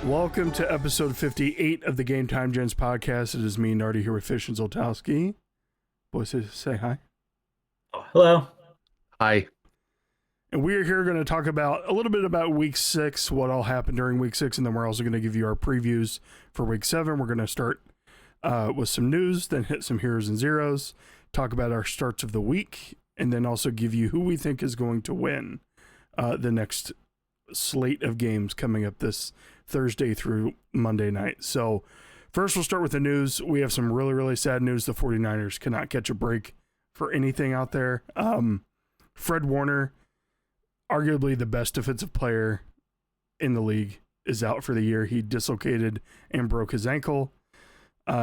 Welcome to episode 58 of the Game Time Gents podcast. It is me, Nardy, here with Fish and Zoltowski. Boys, say hi. Hello. Hi. And we are here going to talk about a little bit about week 6, what all happened during week 6, and then we're also going to give you our previews for week 7. We're going to start with some news, then hit some heroes and zeros, talk about our starts of the week, and then also give you who we think is going to win the next slate of games coming up this Thursday through Monday night. So first we'll start with the news. We have some really, really sad news. The 49ers cannot catch a break for anything out there. Fred Warner, arguably the best defensive player in the league, is out for the year. He dislocated and broke his ankle.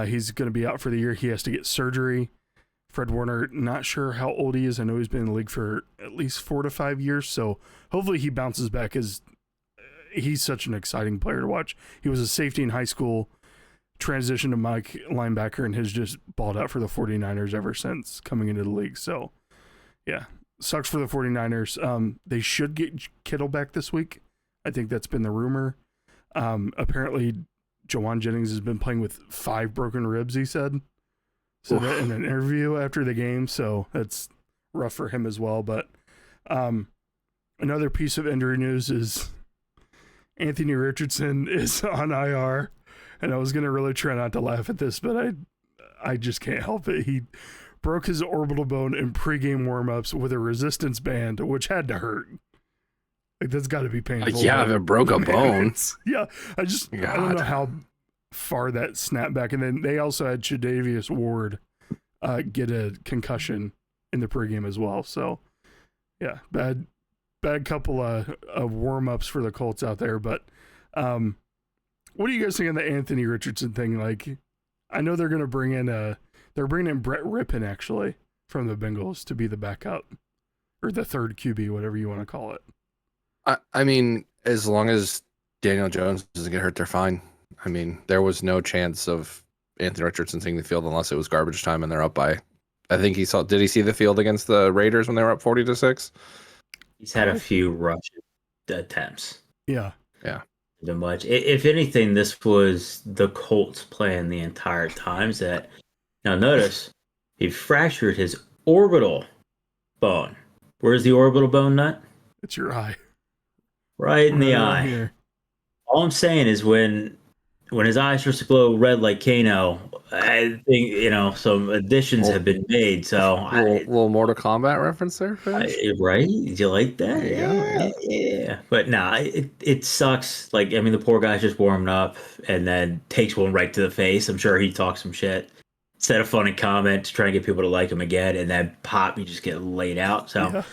He's going to be out for the year. He has to get surgery. Fred Warner, not sure how old he is. I know he's been in the league for at least 4 to 5 years, so hopefully he bounces back, as he's such an exciting player to watch. He was a safety in high school, transitioned to Mike linebacker, and has just balled out for the 49ers ever since coming into the league. So, yeah, sucks for the 49ers. They should get Kittle back this week. I think that's been the rumor. Apparently, Jawan Jennings has been playing with 5 broken ribs, he said. So that in an interview after the game, so that's rough for him as well. But another piece of injury news is Anthony Richardson is on IR, and I was going to really try not to laugh at this, but I just can't help it. He broke his orbital bone in pregame warmups with a resistance band, which had to hurt. Like, that's got to be painful. Yeah, if it broke a bone. Yeah, I don't know how far that snapped back. And then they also had Tre'Davious Ward get a concussion in the pregame as well. So, yeah, bad couple of warm-ups for the Colts out there. But what do you guys think on the Anthony Richardson thing? Like, I know they're going to bring in Brett Rippon, actually, from the Bengals to be the backup, or the third QB, whatever you want to call it. I mean, as long as Daniel Jones doesn't get hurt, they're fine. I mean, there was no chance of Anthony Richardson seeing the field unless it was garbage time and they're up by, I think did he see the field against the Raiders when they were up 40-6? He's had a few rush attempts. Yeah. Much. If anything, this was the Colts plan the entire time. Now notice, he fractured his orbital bone. Where's the orbital bone, Nut? It's your eye. Right in the eye. Here. All I'm saying is when his eye starts to glow red like Kano, I think, some additions have been made. So little Mortal Kombat reference there, right? Did you like that? Yeah. But nah, it sucks. Like, I mean, the poor guy's just warming up and then takes one right to the face. I'm sure he talks some shit, said a funny comment to try and get people to like him again, and then pop, you just get laid out. So, yeah.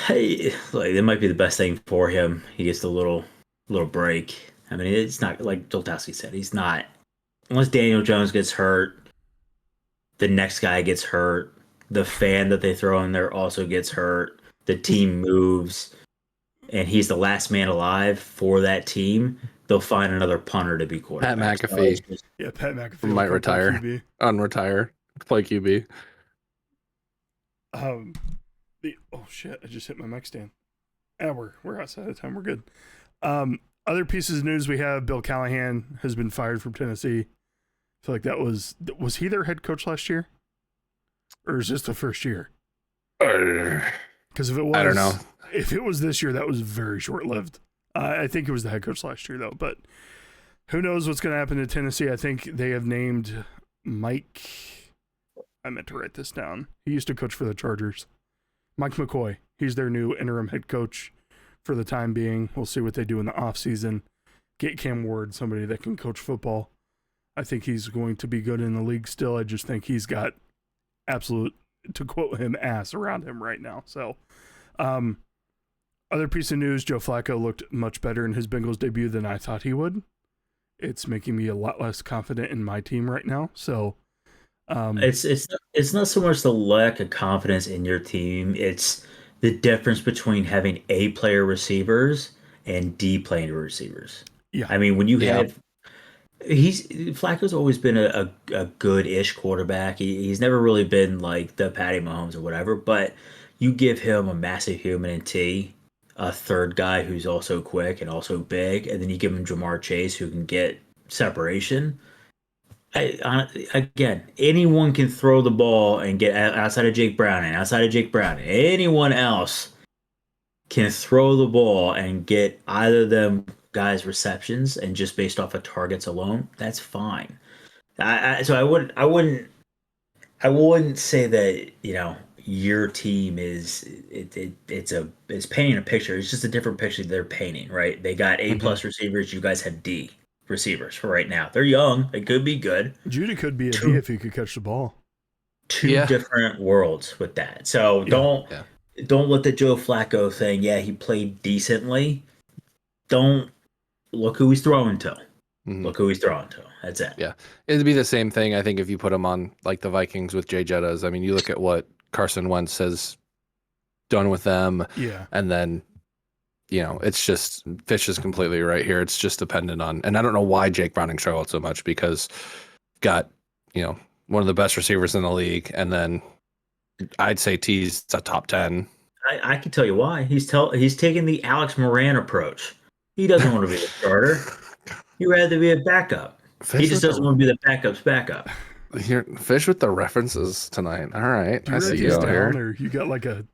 Hey, like, it might be the best thing for him. He gets a little break. I mean, it's not like Zoltowski said. He's not, unless Daniel Jones gets hurt, the next guy gets hurt, the fan that they throw in there also gets hurt, the team moves, and he's the last man alive for that team, they'll find another punter to be quarterback. Pat McAfee. Yeah, Pat McAfee might retire. Unretire. Play QB. Oh shit, I just hit my mic stand. We're outside of time. We're good. Other pieces of news we have: Bill Callahan has been fired from Tennessee. I feel like that was he their head coach last year, or is this the first year? Because if it was, I don't know. If it was this year, that was very short lived. I think it was the head coach last year though, but who knows what's going to happen to Tennessee? I think they have named Mike. I meant to write this down. He used to coach for the Chargers. Mike McCoy. He's their new interim head coach for the time being. We'll see what they do in the offseason. Get Cam Ward, somebody that can coach football. I think he's going to be good in the league still. I just think he's got absolute, to quote him, ass around him right now. So, other piece of news, Joe Flacco looked much better in his Bengals debut than I thought he would. It's making me a lot less confident in my team right now. So, it's not so much the lack of confidence in your team. It's the difference between having A player receivers and D player receivers. Yeah. I mean, when you have Flacco's always been a good-ish quarterback. He's never really been like the Patty Mahomes or whatever, but you give him a massive human in T, a third guy who's also quick and also big, and then you give him Jamar Chase who can get separation. Again, anyone can throw the ball and get outside of Jake Browning, anyone else can throw the ball and get either of them guys receptions, and just based off of targets alone, that's fine. So I wouldn't say that your team it's painting a picture. It's just a different picture they're painting, right? They got A plus receivers. You guys have D receivers for right now. They're young. They could be good. Judy could be a D if he could catch the ball. Two different worlds with that. So don't let the Joe Flacco thing. Yeah, he played decently. Don't look who he's throwing to. Look who he's throwing to. That's it. Yeah. It'd be the same thing, I think, if you put him on like the Vikings with Jay Jettas. I mean, you look at what Carson Wentz has done with them. Yeah. And then, it's just, Fish is completely right here. It's just dependent on, and I don't know why Jake Browning struggled so much, because got, one of the best receivers in the league. And then I'd say T's a top 10. I can tell you why. He's taking the Alex Moran approach. He doesn't want to be a starter. He'd rather be a backup. He just doesn't want to be the backup's backup. Fish with the references tonight. All right. I see you here. Or you got like a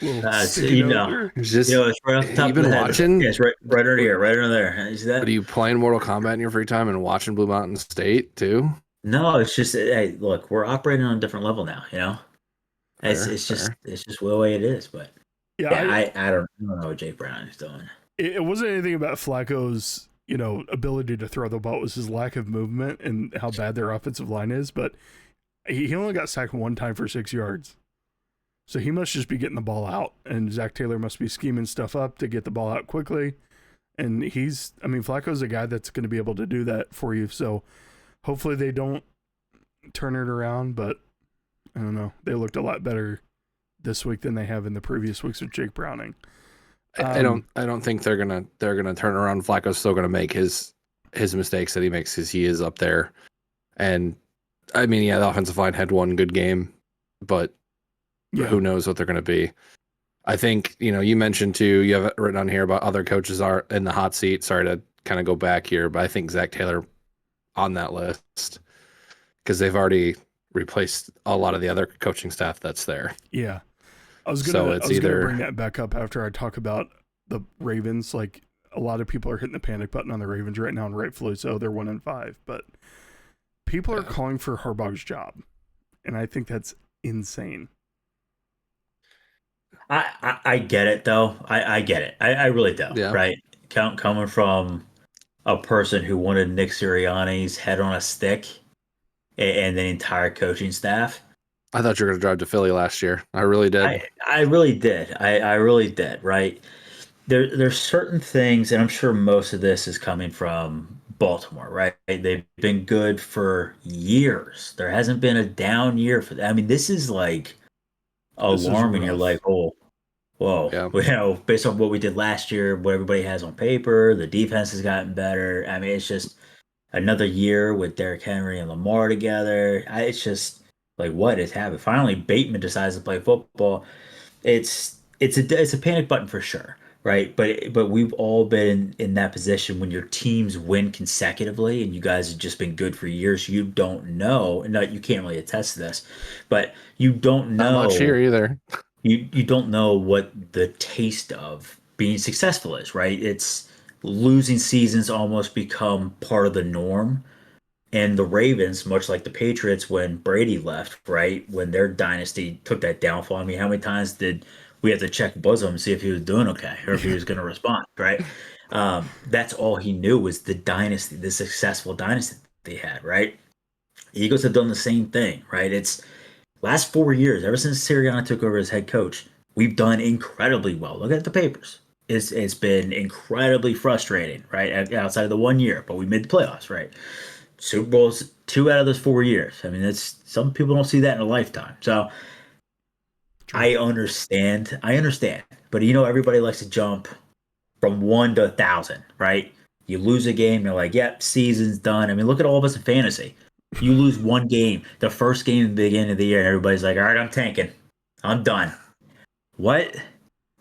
little it's right off the top you been of the watching? Head. Yeah, it's right under here, right under there. You see that? But are you playing Mortal Kombat in your free time and watching Blue Mountain State too? No, it's just, hey, look, we're operating on a different level now. It's just the way it is. But I don't know what Jake Brown is doing. It wasn't anything about Flacco's ability to throw the ball. It was his lack of movement and how bad their offensive line is. But he only got sacked one time for 6 yards. So he must just be getting the ball out, and Zach Taylor must be scheming stuff up to get the ball out quickly. And Flacco's a guy that's going to be able to do that for you. So hopefully they don't turn it around, but I don't know. They looked a lot better this week than they have in the previous weeks with Jake Browning. I don't think they're gonna turn around. Flacco's still gonna make his mistakes that he makes, because he is up there. And the offensive line had one good game, but who knows what they're gonna be. I think you mentioned too. You have it written on here about other coaches are in the hot seat. Sorry to kind of go back here, but I think Zach Taylor on that list, because they've already replaced a lot of the other coaching staff that's there. Yeah. I was gonna bring that back up after I talk about the Ravens. Like, a lot of people are hitting the panic button on the Ravens right now, and rightfully so. They're 1-5, but people are calling for Harbaugh's job, and I think that's insane. I get it though. I get it. I really do. Yeah. Right. Coming from a person who wanted Nick Sirianni's head on a stick and the entire coaching staff. I thought you were going to drive to Philly last year. I really did. I really did. I really did. Right. There's certain things, and I'm sure most of this is coming from Baltimore, right? They've been good for years. There hasn't been a down year for them. This is like alarming. You're like, oh, whoa. Yeah. Based on what we did last year, what everybody has on paper, the defense has gotten better. It's just another year with Derrick Henry and Lamar together. It's just like, what is happening? Finally, Bateman decides to play football. It's a panic button for sure, right? But we've all been in that position when your teams win consecutively, and you guys have just been good for years. You don't know, and you can't really attest to this, but you don't know. Not much here either. You don't know what the taste of being successful is, right? It's losing seasons almost become part of the norm. And the Ravens, much like the Patriots when Brady left, right, when their dynasty took that downfall. How many times did we have to check bosom, see if he was doing okay or if he was going to respond, right? That's all he knew was the dynasty, the successful dynasty they had, right? The Eagles have done the same thing, right? It's last 4 years, ever since Sirianni took over as head coach, we've done incredibly well. Look at the papers. It's been incredibly frustrating, right, outside of the 1 year, but we made the playoffs, right? Super Bowls 2 out of those 4 years. It's some people don't see that in a lifetime. So true. I understand. But everybody likes to jump from 1 to 1,000, right? You lose a game, you're like, yep, season's done. Look at all of us in fantasy. You lose one game, the first game at the beginning of the year, and everybody's like, all right, I'm tanking. I'm done. What?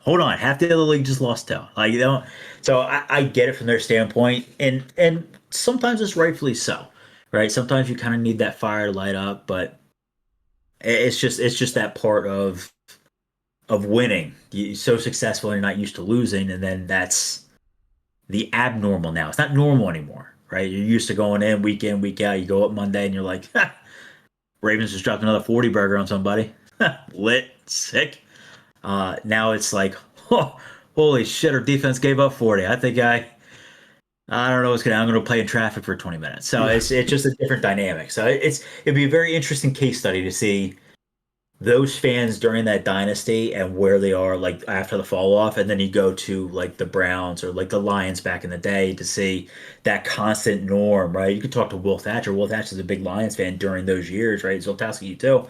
hold on, half the other league just lost too. Like, you know, so I get it from their standpoint, and sometimes it's rightfully so, right? Sometimes you kind of need that fire to light up, but it's just that part of winning. You're so successful and you're not used to losing, and then that's the abnormal now. It's not normal anymore, right? You're used to going in, week out. You go up Monday and you're like, ha, Ravens just dropped another 40 burger on somebody. Lit, sick. Now it's like, oh, holy shit, our defense gave up 40. I don't know what's gonna. I'm gonna play in traffic for 20 minutes. So it's just a different dynamic. So it'd be a very interesting case study to see those fans during that dynasty and where they are like after the fall off, and then you go to like the Browns or like the Lions back in the day to see that constant norm, right? You could talk to Will Thatcher. Will Thatcher's a big Lions fan during those years, right? Zoltowski, you too.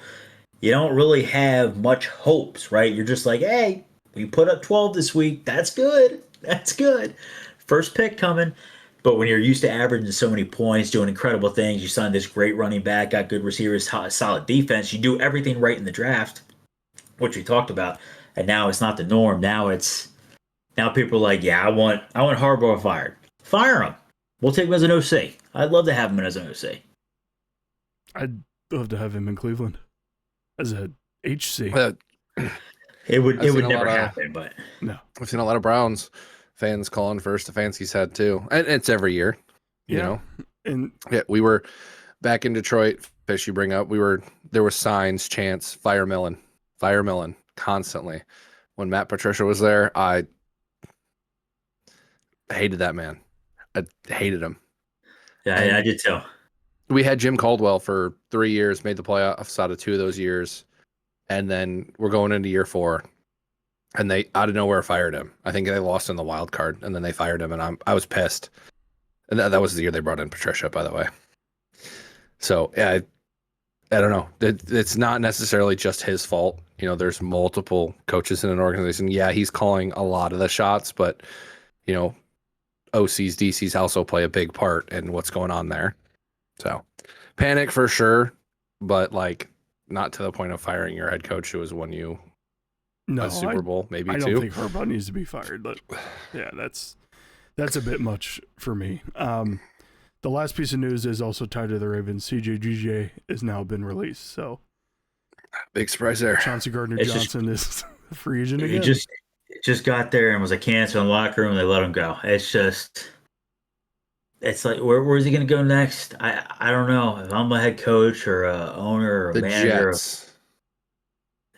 You don't really have much hopes, right? You're just like, hey, we put up 12 this week. That's good. That's good. First pick coming. But when you're used to averaging so many points, doing incredible things, you signed this great running back, got good receivers, solid defense, you do everything right in the draft, which we talked about, and now it's not the norm. Now people are like, yeah, I want Harbaugh fired. Fire him. We'll take him as an OC. I'd love to have him as an OC. I'd love to have him in Cleveland as a HC. It would never happen, but no. I've seen a lot of Browns fans calling for Stefanski's head too, and it's every year. You know, and we were back in Detroit. Fish, you bring up, there were signs, chants, fire Millen constantly. When Matt Patricia was there, I hated that man. I hated him. Yeah, I did too. We had Jim Caldwell for 3 years, made the playoffs out of 2 of those years, and then we're going into year 4. And they out of nowhere fired him. I think they lost in the wild card, and then they fired him, and I was pissed. And that was the year they brought in Patricia, by the way. So yeah, I don't know. It's not necessarily just his fault. You know, there's multiple coaches in an organization. Yeah, he's calling a lot of the shots, but you know, OCs, DCs also play a big part in what's going on there. So panic for sure, but like not to the point of firing your head coach who has won you a Super Bowl, maybe I 2. I don't think Harbaugh needs to be fired, but yeah, that's a bit much for me. The last piece of news is also tied to the Ravens. CJ has now been released, so big surprise there. Chauncey Gardner-Johnson is a free agent again. He just got there and was a cancer in the locker room. And they let him go. It's like where's he going to go next? I don't know. If I'm a head coach or a owner or a manager, Jets.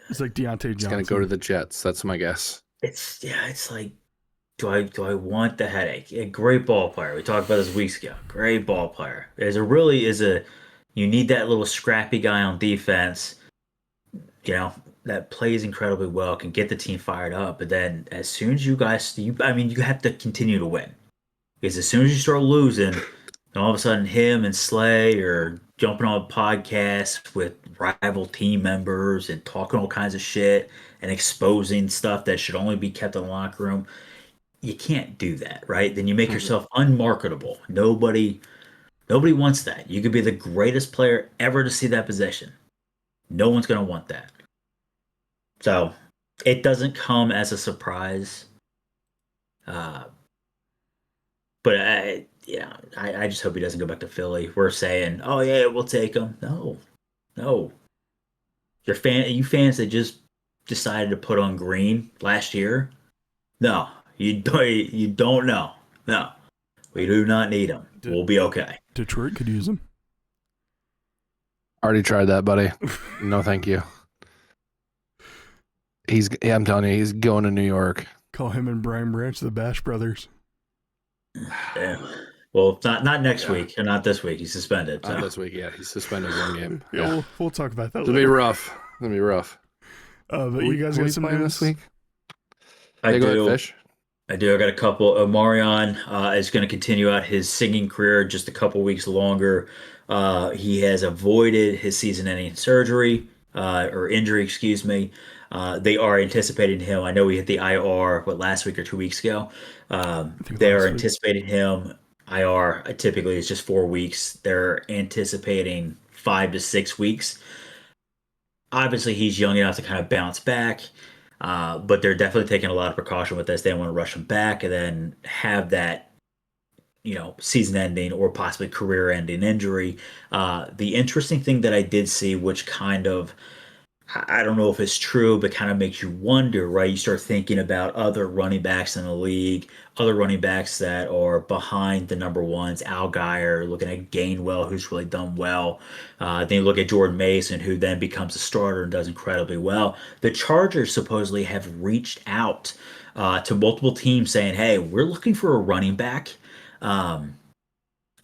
It's like Deontay Johnson. He's going to go to the Jets. That's my guess. It's like, do I want the headache? A great ball player. We talked about this weeks ago. Great ball player. You need that little scrappy guy on defense, you know, that plays incredibly well, can get the team fired up. But then as soon as you have to continue to win. Because as soon as you start losing, and all of a sudden him and Slay are jumping on podcasts with rival team members and talking all kinds of shit and exposing stuff that should only be kept in the locker room. You can't do that, right? Then you make yourself unmarketable. Nobody wants that. You could be the greatest player ever to see that position. No one's going to want that. So it doesn't come as a surprise. But I just hope he doesn't go back to Philly. We're saying, oh yeah, we'll take him. No. You fans that just decided to put on green last year. No, you don't know. No, we do not need him. We'll be okay. Detroit could use him. Already tried that, buddy. No, thank you. I'm telling you, he's going to New York. Call him and Brian Branch the Bash Brothers. Yeah. Well, not next week or not this week. He's suspended. So. Not this week, yeah. He's suspended 1 game. Yeah, we'll talk about that. It'll be rough. But you guys got some news this week? I go do. Ahead, Fish. I do. I got a couple. Marion is going to continue out his singing career just a couple weeks longer. He has avoided his season-ending surgery or injury, excuse me. They are anticipating him. I know he hit the IR last week or 2 weeks ago. They are anticipating him. IR typically is just 4 weeks. They're anticipating 5 to 6 weeks. Obviously, he's young enough to kind of bounce back. But they're definitely taking a lot of precaution with this. They don't want to rush him back and then have that, season-ending or possibly career-ending injury. The interesting thing that I did see, which kind of I don't know if it's true, but kind of makes you wonder, right? You start thinking about other running backs in the league, other running backs that are behind the number ones, Algier, looking at Gainwell, who's really done well. Then you look at Jordan Mason, who then becomes a starter and does incredibly well. The Chargers supposedly have reached out to multiple teams saying, hey, we're looking for a running back, um,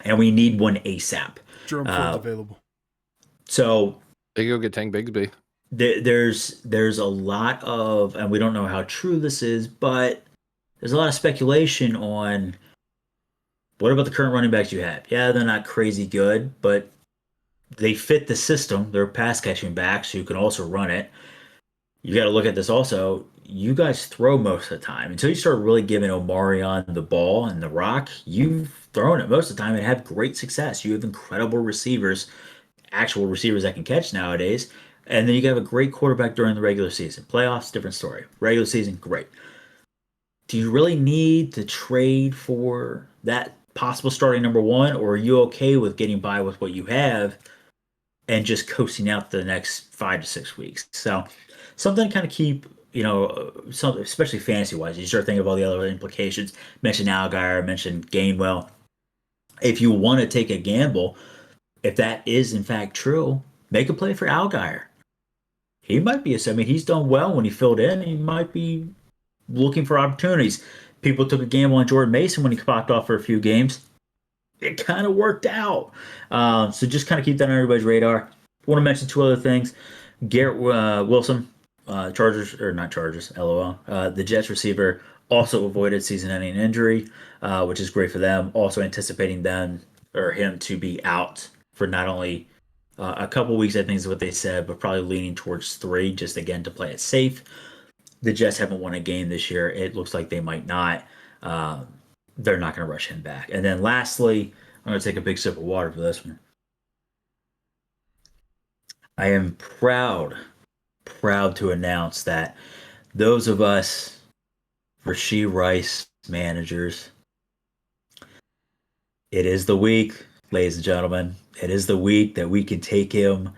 and we need one ASAP. Jerome Ford's available. So they go get Tank Bigsby. There's a lot of, and we don't know how true this is, but there's a lot of speculation on what about the current running backs you have. Yeah, they're not crazy good, but they fit the system. They're pass catching backs who can also run it. You got to look at this also. You guys throw most of the time until you start really giving Omarion the ball and the rock. You've thrown it most of the time and have great success. You have incredible receivers, actual receivers that can catch nowadays. And then you have a great quarterback during the regular season. Playoffs, different story. Regular season, great. Do you really need to trade for that possible starting number one, or are you okay with getting by with what you have and just coasting out the next 5 to 6 weeks? So something to kind of keep, something, especially fantasy wise. You start thinking of all the other implications. Mentioned Algier, mentioned Gainwell. If you want to take a gamble, if that is in fact true, make a play for Algier. He might be he's done well when he filled in. He might be looking for opportunities. People took a gamble on Jordan Mason when he popped off for a few games. It kind of worked out. So just kind of keep that on everybody's radar. I want to mention two other things. Garrett Wilson, Chargers, or not Chargers, LOL. The Jets receiver also avoided season-ending injury, which is great for them. Also anticipating them or him to be out for not only a couple weeks, I think is what they said, but probably leaning towards 3, just again to play it safe. The Jets haven't won a game this year. It looks like they might not. They're not going to rush him back. And then lastly, I'm going to take a big sip of water for this one. I am proud to announce that those of us Rashee Rice managers, it is the week, ladies and gentlemen. It is the week that we can take him.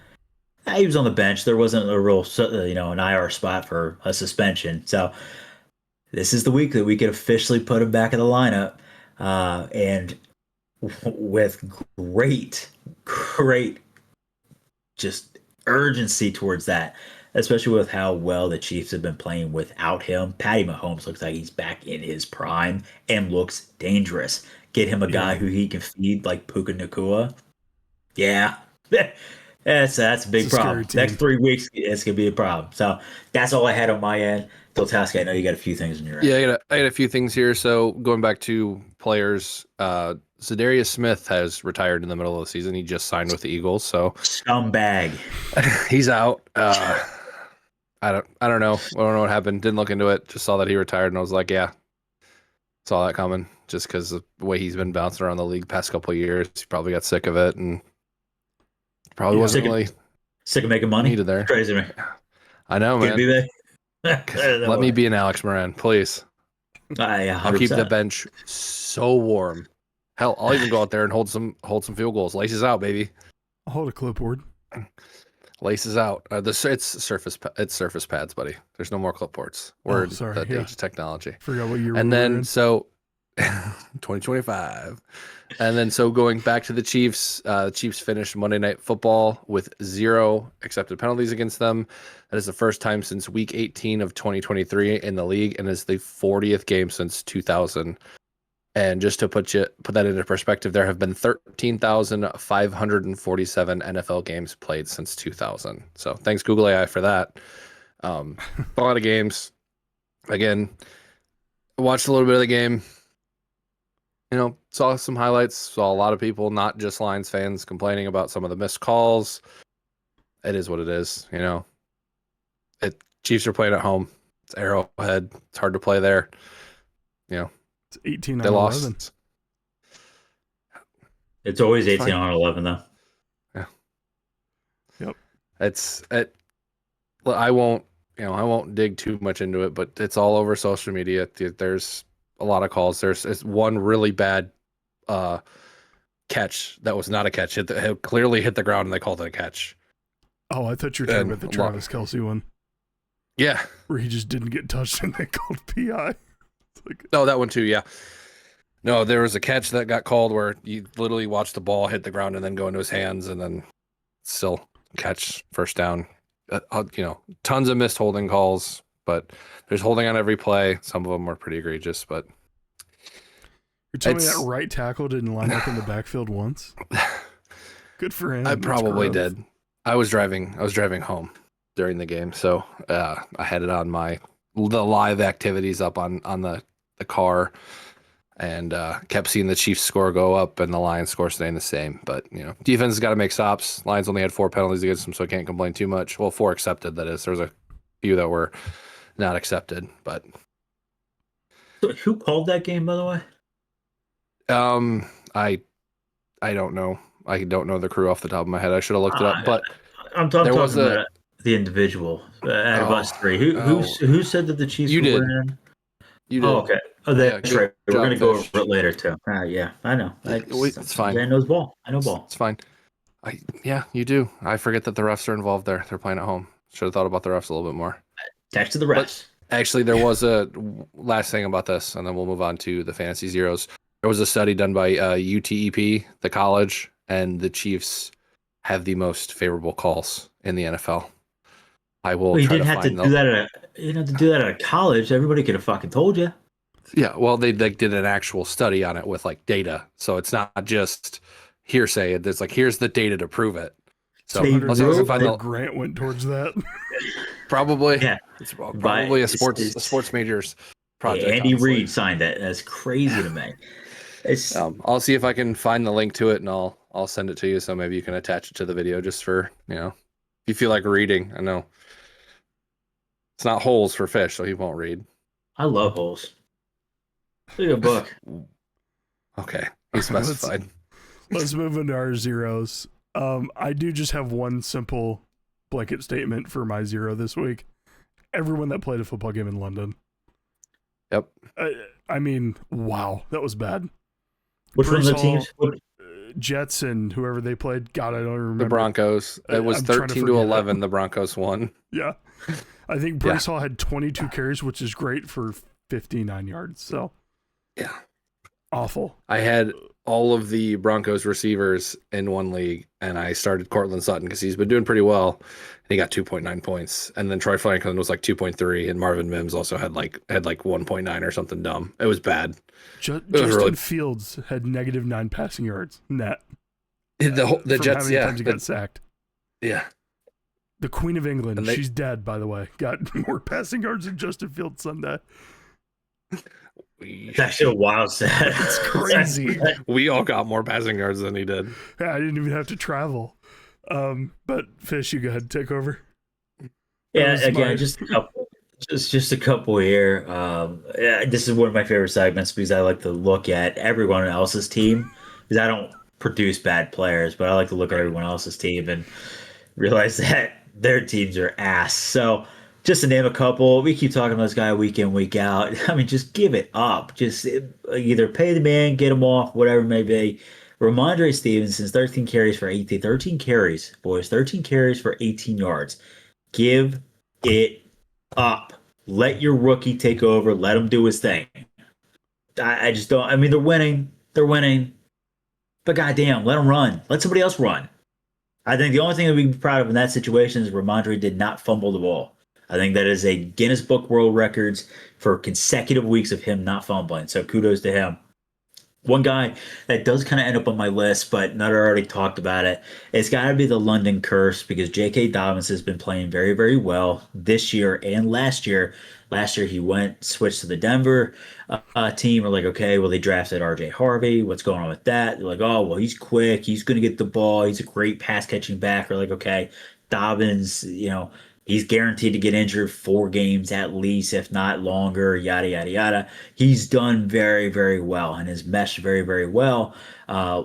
He was on the bench. There wasn't a real, an IR spot for a suspension. So this is the week that we could officially put him back in the lineup. And with great just urgency towards that, especially with how well the Chiefs have been playing without him. Patty Mahomes looks like he's back in his prime and looks dangerous. Get him a guy who he can feed like Puka Nacua. Yeah. That's a big problem. Next 3 weeks, it's going to be a problem. So that's all I had on my end. Zoltowski, I know you got a few things in your end. Yeah, I got a few things here. So going back to players, Zadarius Smith has retired in the middle of the season. He just signed with the Eagles, so scumbag. He's out. I don't know. I don't know what happened. Didn't look into it. Just saw that he retired, and I was like, yeah, saw that coming. Just because of the way he's been bouncing around the league past couple of years, he probably got sick of it, and probably wasn't really sick of making money. Needed there. Crazy, man. I know, man. Let me be an Alex Moran, please. Yeah, I'll keep the bench so warm. Hell, I'll even go out there and hold some field goals. Laces out, baby. I'll hold a clipboard. Laces out. It's surface pads, buddy. There's no more clipboards. We're age of technology. Forgot what year. And then so 2025. And then so going back to the Chiefs, the Chiefs finished Monday Night Football with 0 accepted penalties against them. That is the first time since Week 18 of 2023 in the league, and is the 40th game since 2000. And just to put that into perspective, there have been 13,547 NFL games played since 2000. So thanks Google AI for that. A lot of games. Again, watched a little bit of the game. Saw some highlights. Saw a lot of people, not just Lions fans, complaining about some of the missed calls. It is what it is. Chiefs are playing at home. It's Arrowhead. It's hard to play there. It's 18 they on lost. 11. It's always 18 on 11, though. Yeah. Yep. I won't I won't dig too much into it, but it's all over social media. There's a lot of calls. There's one really bad catch that was not a catch. It clearly hit the ground and they called it a catch. Oh, I thought you were talking about the Travis Kelce one. Yeah. Where he just didn't get touched and they called PI. No, that one too, yeah. No, there was a catch that got called where you literally watched the ball hit the ground and then go into his hands and then still catch first down. Tons of missed holding calls, but there's holding on every play. Some of them were pretty egregious, but you're telling me that right tackle didn't line up in the backfield once? Good for him. I probably did. I was driving home during the game, so I had it on the live activities up on the car, and kept seeing the Chiefs score go up and the Lions score staying the same. But defense has got to make stops. Lions only had 4 penalties against them, so I can't complain too much. Well, 4 accepted, that is. There was a few that were not accepted, but who called that game, by the way? I don't know. I don't know the crew off the top of my head. I should have looked it up, but I'm talking about the individual out of us three. Who said that the Chiefs you were did. winning? You did. Oh, okay. Oh, that's right. We're going to go over it later, too. Yeah, I know. It's fine. I know ball. I know ball. It's fine. Yeah, you do. I forget that the refs are involved there. They're playing at home. Should have thought about the refs a little bit more. Text to the refs. But actually, there was a last thing about this, and then we'll move on to the fantasy zeros. There was a study done by UTEP, the college, and the Chiefs have the most favorable calls in the NFL. I will. You didn't have to do that. You didn't have to do that at a college. Everybody could have fucking told you. Yeah, well, they did an actual study on it with data, so it's not just hearsay. It's here's the data to prove it. So I'll see if I can find grant went towards that. Probably, yeah. It's probably a sports majors project. Andy Reid signed it. That's crazy to me. I'll see if I can find the link to it, and I'll send it to you, so maybe you can attach it to the video just for if you feel like reading. I know it's not holes for fish, so he won't read. I love holes. Look at a book. Okay, he specified. Let's move into our zeros. I do just have one simple blanket statement for my zero this week. Everyone that played a football game in London. Yep. I mean, wow, that was bad. Which one of the teams? Jets and whoever they played. God, I don't remember. The Broncos. It was 13-11. The Broncos won. Yeah. I think Bryce Hall had 22 carries, which is great for 59 yards. So, yeah. Awful. I had all of the Broncos receivers in one league, and I started Cortland Sutton because he's been doing pretty well. He got 2.9 points, and then Troy Franklin was 2.3, and Marvin Mims also had 1.9 or something dumb. It was bad. Justin Fields had -9 passing yards net. The Jets, how many times he got sacked. Yeah. The Queen of England, she's dead, by the way, got more passing yards than Justin Fields Sunday. It's actually a wild stat. It's crazy. We all got more passing yards than he did. Yeah, I didn't even have to travel. But Fish, you go ahead, take over. Yeah, again, just a couple here. This is one of my favorite segments because I like to look at everyone else's team because I don't produce bad players, but I like to look at everyone else's team and realize that their teams are ass. So just to name a couple, we keep talking about this guy week in, week out. I mean, just give it up. Just either pay the man, get him off, whatever it may be. Ramondre Stevenson, 13 carries for 18. 13 carries, boys. 13 carries for 18 yards. Give it up. Let your rookie take over. Let him do his thing. I just don't. I mean, they're winning. They're winning. But goddamn, let them run. Let somebody else run. I think the only thing that we can be proud of in that situation is Ramondre did not fumble the ball. I think that is a Guinness Book World Records for consecutive weeks of him not fumbling. So kudos to him. One guy that does kind of end up on my list, but Nutter already talked about it. It's got to be the London curse because J.K. Dobbins has been playing very, very well this year and last year. Last year he switched to the Denver team. We're like, okay, well, they drafted R.J. Harvey. What's going on with that? They're like, oh, well, he's quick. He's going to get the ball. He's a great pass catching back. We're like, okay, Dobbins, he's guaranteed to get injured 4 games at least, if not longer, yada, yada, yada. He's done very, very well and has meshed very, very well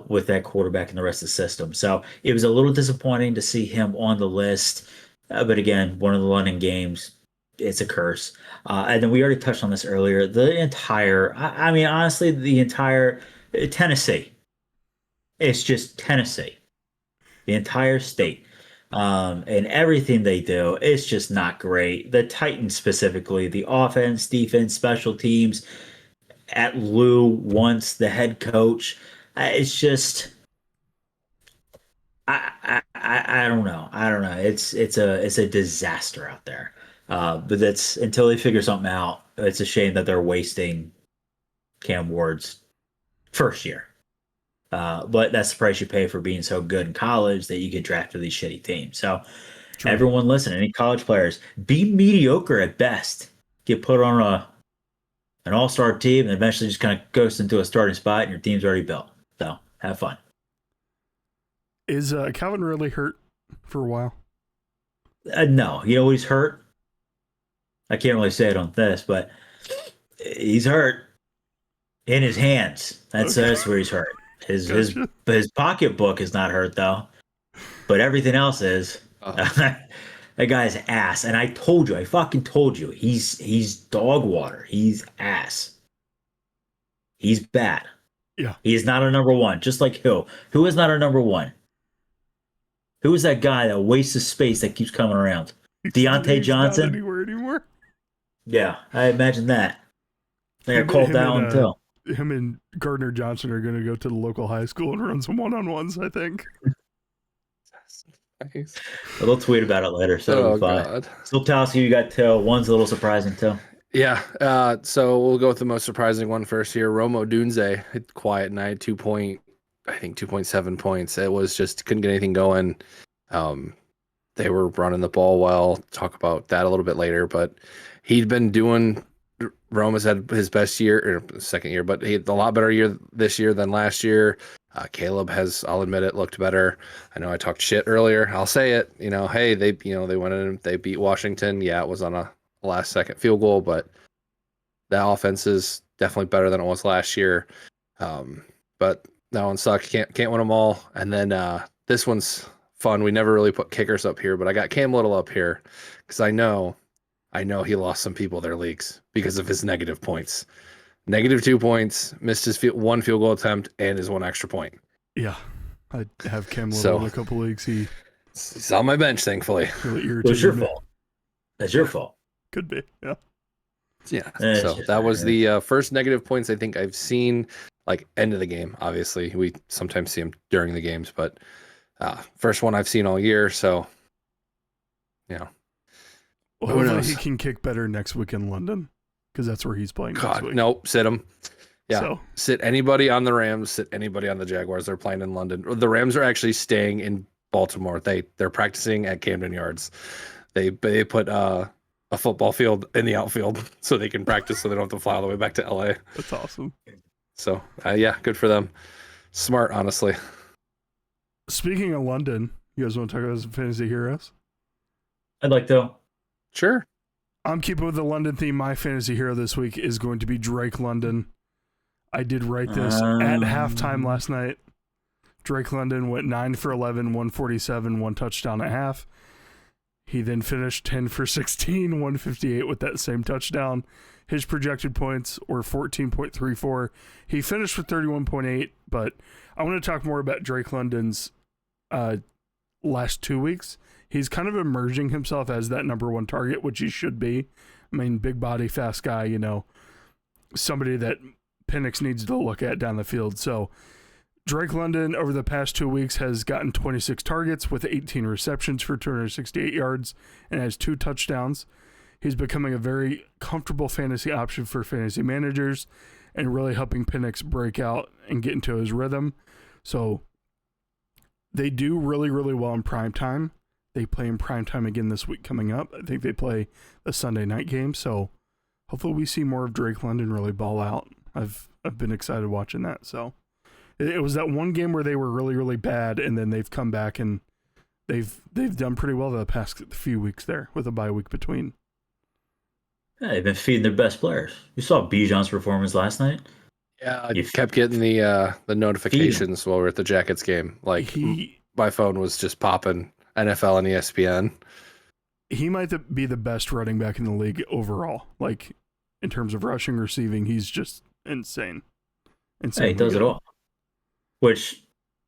with that quarterback and the rest of the system. So it was a little disappointing to see him on the list. But again, one of the London games, it's a curse. And then we already touched on this earlier. I mean, honestly, the entire Tennessee. It's just Tennessee, the entire state, and everything they do. It's just not great. The Titans specifically, the offense, defense, special teams. At Lou once the head coach. It's just. I don't know. I don't know. It's a disaster out there. But that's until they figure something out. It's a shame that they're wasting Cam Ward's first year. But that's the price you pay for being so good in college that you get drafted to these shitty teams. So True. everyone listen, any college players, be mediocre at best. Get put on an all-star team and eventually just kind of ghost into a starting spot and your team's already built. So have fun. Is Calvin really hurt for a while? No. You know what he's hurt? I can't really say it on this, but he's hurt in his hands. That's where he's hurt. His pocketbook is not hurt though, but everything else is. That guy's ass. And I fucking told you, he's dog water. He's ass. He's bad. Yeah. He is not a number one. Just like who? Who is not a number one? Who is that guy that wastes the space that keeps coming around? Deontay Johnson? Not anywhere anymore. Yeah, I imagine that. They got called that one too. Him and Gardner Johnson are going to go to the local high school and run some one-on-ones, I think. Nice. They'll tweet about it later, so it'll be fine. Zoltowski, you got two. One's a little surprising too. Yeah, so we'll go with the most surprising one first here. Rome Odunze had quiet night, 2.7 points. It was just couldn't get anything going. They were running the ball well. Talk about that a little bit later, but he'd been doing. Rome has had his best year, or second year, but he had a lot better year this year than last year. Caleb has, I'll admit it, looked better. I know I talked shit earlier. I'll say it. Hey, they went in, they beat Washington. Yeah, it was on a last second field goal, but that offense is definitely better than it was last year. But that one sucked. Can't win them all. And then this one's fun. We never really put kickers up here, but I got Cam Little up here because I know he lost some people their leagues because of his negative points. -2 points, missed his one field goal attempt, and his one extra point. Yeah, I have Cam Little in a couple leagues. He's on my bench, thankfully. Really it was your fault. That's your fault. Could be, yeah. Yeah, so that was the first negative points I think I've seen, like, end of the game, obviously. We sometimes see them during the games, but first one I've seen all year, so, Well, hopefully he can kick better next week in London, because that's where he's playing next week. Nope, sit him. Yeah, sit anybody on the Rams, sit anybody on the Jaguars. They're playing in London. The Rams are actually staying in Baltimore. They're practicing at Camden Yards. They put a football field in the outfield so they can practice, so they don't have to fly all the way back to LA. That's awesome. So yeah, good for them. Smart, honestly. Speaking of London, you guys want to talk about some fantasy heroes? I'd like to. Sure. I'm keeping with the London theme. My fantasy hero this week is going to be Drake London. I did write this at halftime last night. Drake London went 9 for 11, 147, one touchdown at half. He then finished 10 for 16, 158 with that same touchdown. His projected points were 14.34. He finished with 31.8, but I want to talk more about Drake London's last 2 weeks. He's kind of emerging himself as that number one target, which he should be. I mean, big body, fast guy, somebody that Penix needs to look at down the field. So Drake London over the past 2 weeks has gotten 26 targets with 18 receptions for 268 yards and has 2 touchdowns. He's becoming a very comfortable fantasy option for fantasy managers and really helping Penix break out and get into his rhythm. So they do really, really well in prime time. They play in prime time again this week coming up. I think they play a Sunday night game. So hopefully we see more of Drake London really ball out. I've been excited watching that. So it was that one game where they were really, really bad, and then they've come back and they've done pretty well the past few weeks there with a bye week between. Yeah, they've been feeding their best players. You saw Bijan's performance last night. Yeah, I kept getting the notifications while we were at the Jackets game. Like my phone was just popping NFL and ESPN. he might be the best running back in the league overall. Like, in terms of rushing, receiving, he's just insane. He does it all. Which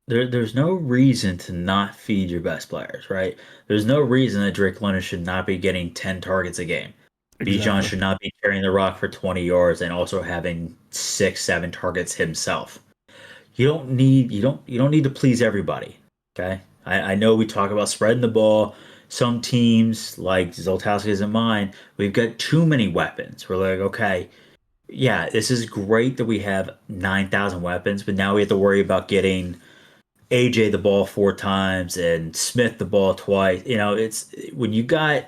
there's no reason to not feed your best players, right? There's no reason that Drake London should not be getting 10 targets a game. Exactly. Bijan should not be carrying the rock for 20 yards and also having 6-7 targets himself. You don't need to please everybody. Okay? I know we talk about spreading the ball. Some teams, like Zoltowski isn't mine, we've got too many weapons. We're like, okay, yeah, this is great that we have 9,000 weapons, but now we have to worry about getting AJ the ball 4 times and Smith the ball twice. It's when you got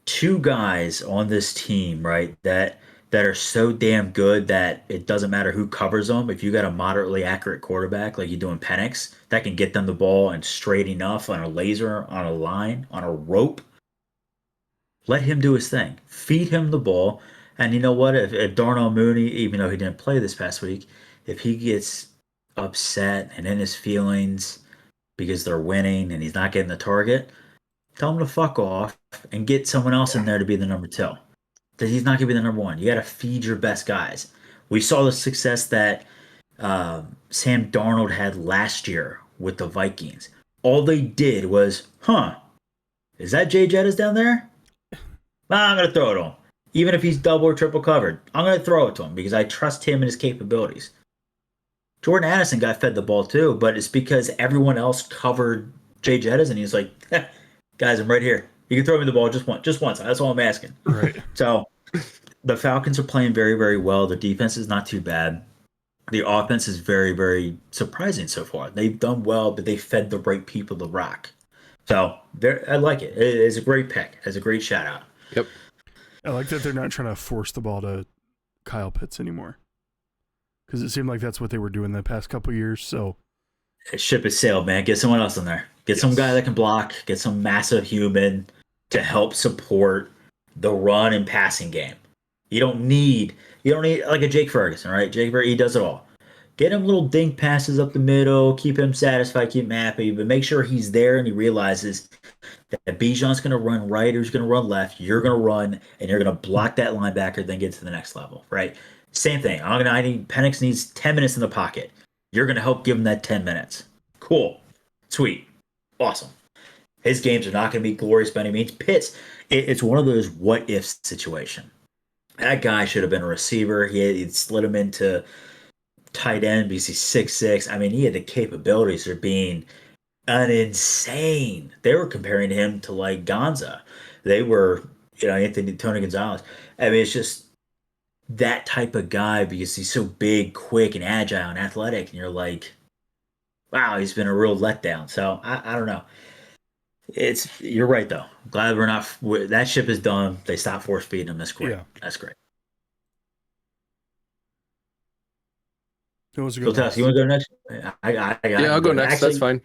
2 guys on this team, right, that are so damn good that it doesn't matter who covers them. If you got a moderately accurate quarterback like you do in Penix that can get them the ball and straight enough on a laser, on a line, on a rope, let him do his thing. Feed him the ball. And you know what? If Darnell Mooney, even though he didn't play this past week, if he gets upset and in his feelings because they're winning and he's not getting the target, tell him to fuck off and get someone else in there to be the number 2. Because he's not going to be the number 1. You got to feed your best guys. We saw the success that Sam Darnold had last year with the Vikings. All they did was, is that Jay Jettis down there? I'm going to throw it to him. Even if he's double or triple covered, I'm going to throw it to him because I trust him and his capabilities. Jordan Addison got fed the ball too, but it's because everyone else covered Jay Jettis, and he's like, guys, I'm right here. You can throw me the ball just once. That's all I'm asking. Right. So the Falcons are playing very, very well. The defense is not too bad. The offense is very, very surprising so far. They've done well, but they fed the right people the rock. So I like it. It's a great pick. It's a great shout out. Yep. I like that they're not trying to force the ball to Kyle Pitts anymore. Because it seemed like that's what they were doing the past couple of years. So ship has sailed, man. Get someone else in there. Get some guy that can block. Get some massive human to help support the run and passing game. You don't need like a Jake Ferguson, right? Jake Ferguson, he does it all. Get him little dink passes up the middle, keep him satisfied, keep him happy, but make sure he's there and he realizes that Bijan's going to run right or he's going to run left. You're going to run and you're going to block that linebacker, then get to the next level, right? Same thing. Penix needs 10 minutes in the pocket. You're going to help give him that 10 minutes. Cool. Sweet. Awesome. His games are not going to be glorious by any means. Pitts, it's one of those what-if situation. That guy should have been a receiver. He'd slid him into tight end because he's 6'6". I mean, he had the capabilities of being an insane. They were comparing him to like Gonza. They were, Tony Gonzalez. I mean, it's just that type of guy because he's so big, quick, and agile and athletic. And you're like, wow, he's been a real letdown. So I don't know. You're right though. I'm glad that ship is done. They stopped force feeding him. That's great. Yeah. That's great. Who wants to go So, next? you want to go next? I'll go next. Actually, That's fine.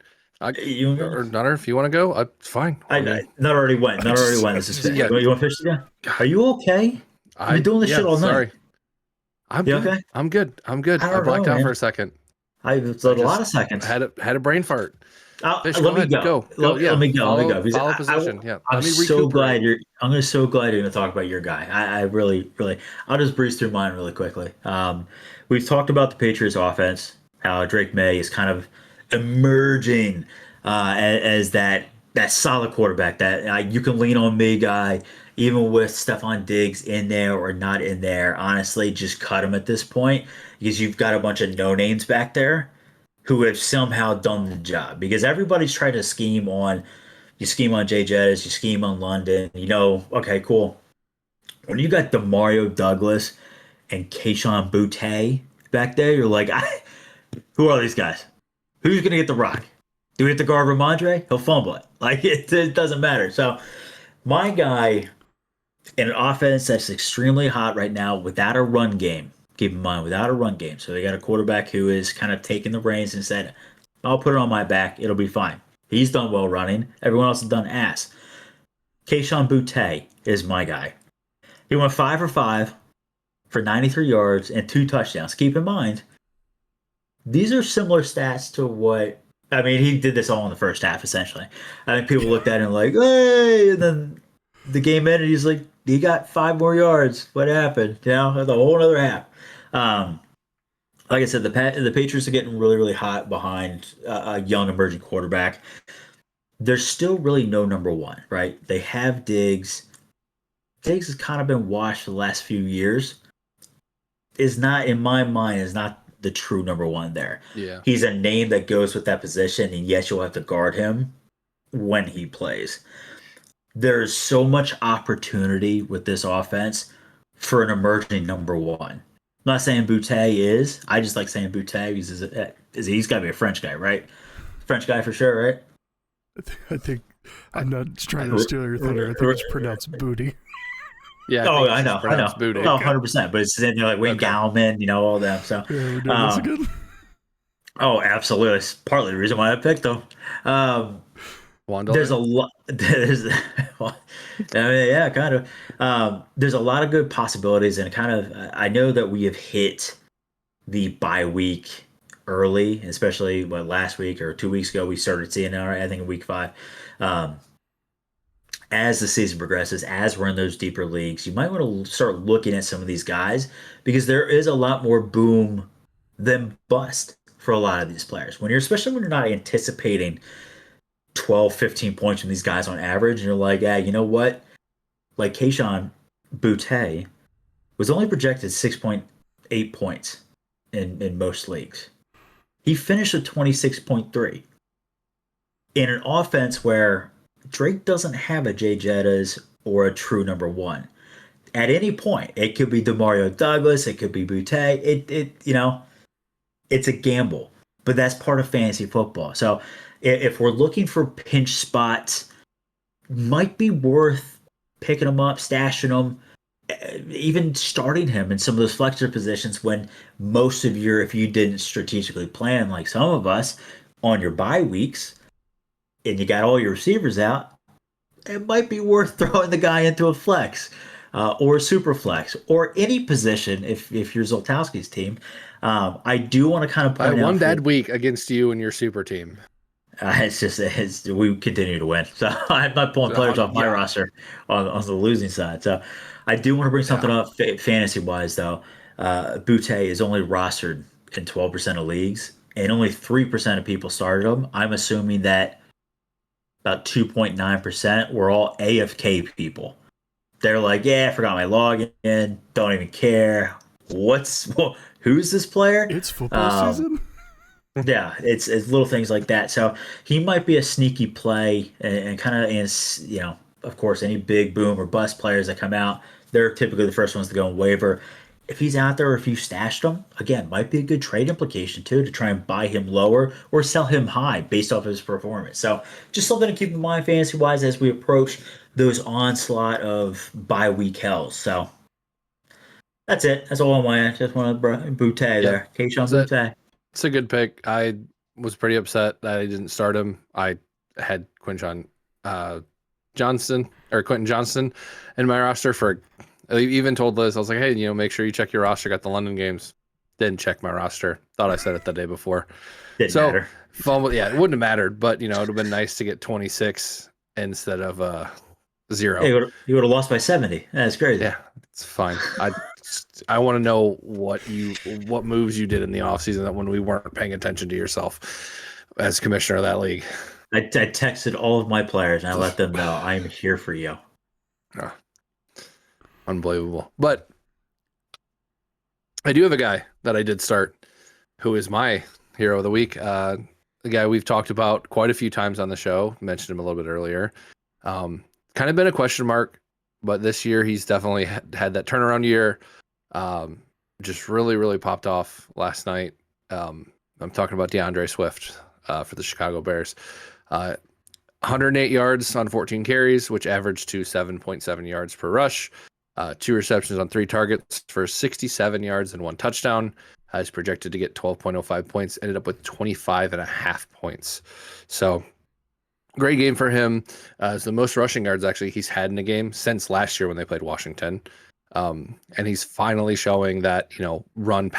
You want to go Or next? Nutter, if you want to go, it's fine. Not already went. Not already went. This is Yeah. You want to finish again? Are you okay? I've been doing this shit all night. Sorry. I'm You good. okay? I'm good. I I blacked know, out man. for a second. It's a lot of seconds. Had a brain fart. Fish, Let me ahead. go. Yeah. Let me go. Follow position. Yeah. I'm Let me so glad recuperate. I'm so glad you're going to talk about your guy. I really, really. I'll just breeze through mine really quickly. We've talked about the Patriots offense, how Drake May is kind of emerging as that solid quarterback that you can lean on me guy, even with Stephon Diggs in there or not in there. Honestly, just cut him at this point because you've got a bunch of no names back there who have somehow done the job. Because everybody's trying to scheme on Jay Jettis, you scheme on London. Okay, cool. When you got Demario Douglas and Kayshon Boutte back there, you're like, who are these guys? Who's going to get the rock? Do we have to guard Ramondre? He'll fumble it. Like, it doesn't matter. So, my guy in an offense that's extremely hot right now without a run game, keep in mind, without a run game. So, they got a quarterback who is kind of taking the reins and said, I'll put it on my back. It'll be fine. He's done well running. Everyone else has done ass. Kayshon Boutte is my guy. He went 5 for 5 for 93 yards and 2 touchdowns. Keep in mind, these are similar stats to what he did this all in the first half, essentially. I think people looked at him like, hey, and then the game ended. He's like, he got 5 more yards. What happened? You know, the whole other half. Um, like I said, the Patriots are getting really, really hot behind a young emerging quarterback. There's still really no number one, right? They have Diggs. Diggs has kind of been washed for the last few years. Is not, in my mind, is not the true number one there. Yeah. He's a name that goes with that position, and yes, you'll have to guard him when he plays. There's so much opportunity with this offense for an emerging number one. I'm not saying Boutte is. I just like saying Boutte because he's got to be a French guy, right? French guy for sure, right? I think I'm not trying to steal your thunder. I think it's pronounced booty. Yeah. Oh, I know. Booty. Oh, 100%. But it's like Wayne Gallman, all them. So, Yeah, we're doing this again. oh, absolutely. It's partly the reason why I picked them. There's a lot. Yeah, kind of. There's a lot of good possibilities, and kind of. I know that we have hit the bye week early, especially last week or 2 weeks ago. We started seeing it. I think in week 5. As the season progresses, as we're in those deeper leagues, you might want to start looking at some of these guys because there is a lot more boom than bust for a lot of these players. Especially when you're not anticipating 12, 15 points from these guys on average, and you're like, yeah, you know what? Like Kayshon Boutte was only projected 6.8 points in most leagues. He finished with 26.3 in an offense where Drake doesn't have a Jay Jettas or a true number one. At any point, it could be Demario Douglas, it could be Boutte. It's a gamble, but that's part of fantasy football. So if we're looking for pinch spots, might be worth picking him up, stashing him, even starting him in some of those flexor positions when most of if you didn't strategically plan like some of us on your bye weeks and you got all your receivers out, it might be worth throwing the guy into a flex or a super flex or any position if you're Zoltowski's team. I do want to kind of point out one bad week against you and your super team. We continue to win, so I'm not pulling players off my roster on the losing side. So I do want to bring something up fantasy wise though. Boutte is only rostered in 12% of leagues, and only 3% of people started him. I'm assuming that about 2.9% were all AFK people. They're like, yeah, I forgot my login, don't even care. Who's this player? It's football season. Yeah, it's little things like that. So he might be a sneaky play, and kind of, of course, any big boom or bust players that come out, they're typically the first ones to go on waiver. If he's out there, or if you stashed him, again, might be a good trade implication too to try and buy him lower or sell him high based off of his performance. So just something to keep in mind fantasy wise as we approach those onslaught of bye week hells. So that's it. That's all I want. Just want to Boutte there. Kayshon Boutte. It's a good pick. I was pretty upset that I didn't start him. I had Quentin Johnston in my roster for. I even told Liz, I was like, hey, make sure you check your roster. Got the London games. Didn't check my roster. Thought I said it the day before. Didn't matter. Yeah, it wouldn't have mattered, but it would have been nice to get 26 instead of 0. Hey, you would have lost by 70. That's crazy. Yeah, it's fine. I want to know what moves you did in the offseason that when we weren't paying attention to yourself as commissioner of that league. I texted all of my players and I let them know I'm here for you. Unbelievable. But I do have a guy that I did start who is my hero of the week. The guy we've talked about quite a few times on the show, mentioned him a little bit earlier. Kind of been a question mark, but this year he's definitely had that turnaround year. Just really, really popped off last night. I'm talking about DeAndre Swift for the Chicago Bears. 108 yards on 14 carries, which averaged to 7.7 yards per rush. 2 receptions on 3 targets for 67 yards and 1 touchdown. Is projected to get 12.05 points. Ended up with 25.5 points. So great game for him. It's the most rushing yards actually he's had in a game since last year when they played Washington. And he's finally showing that run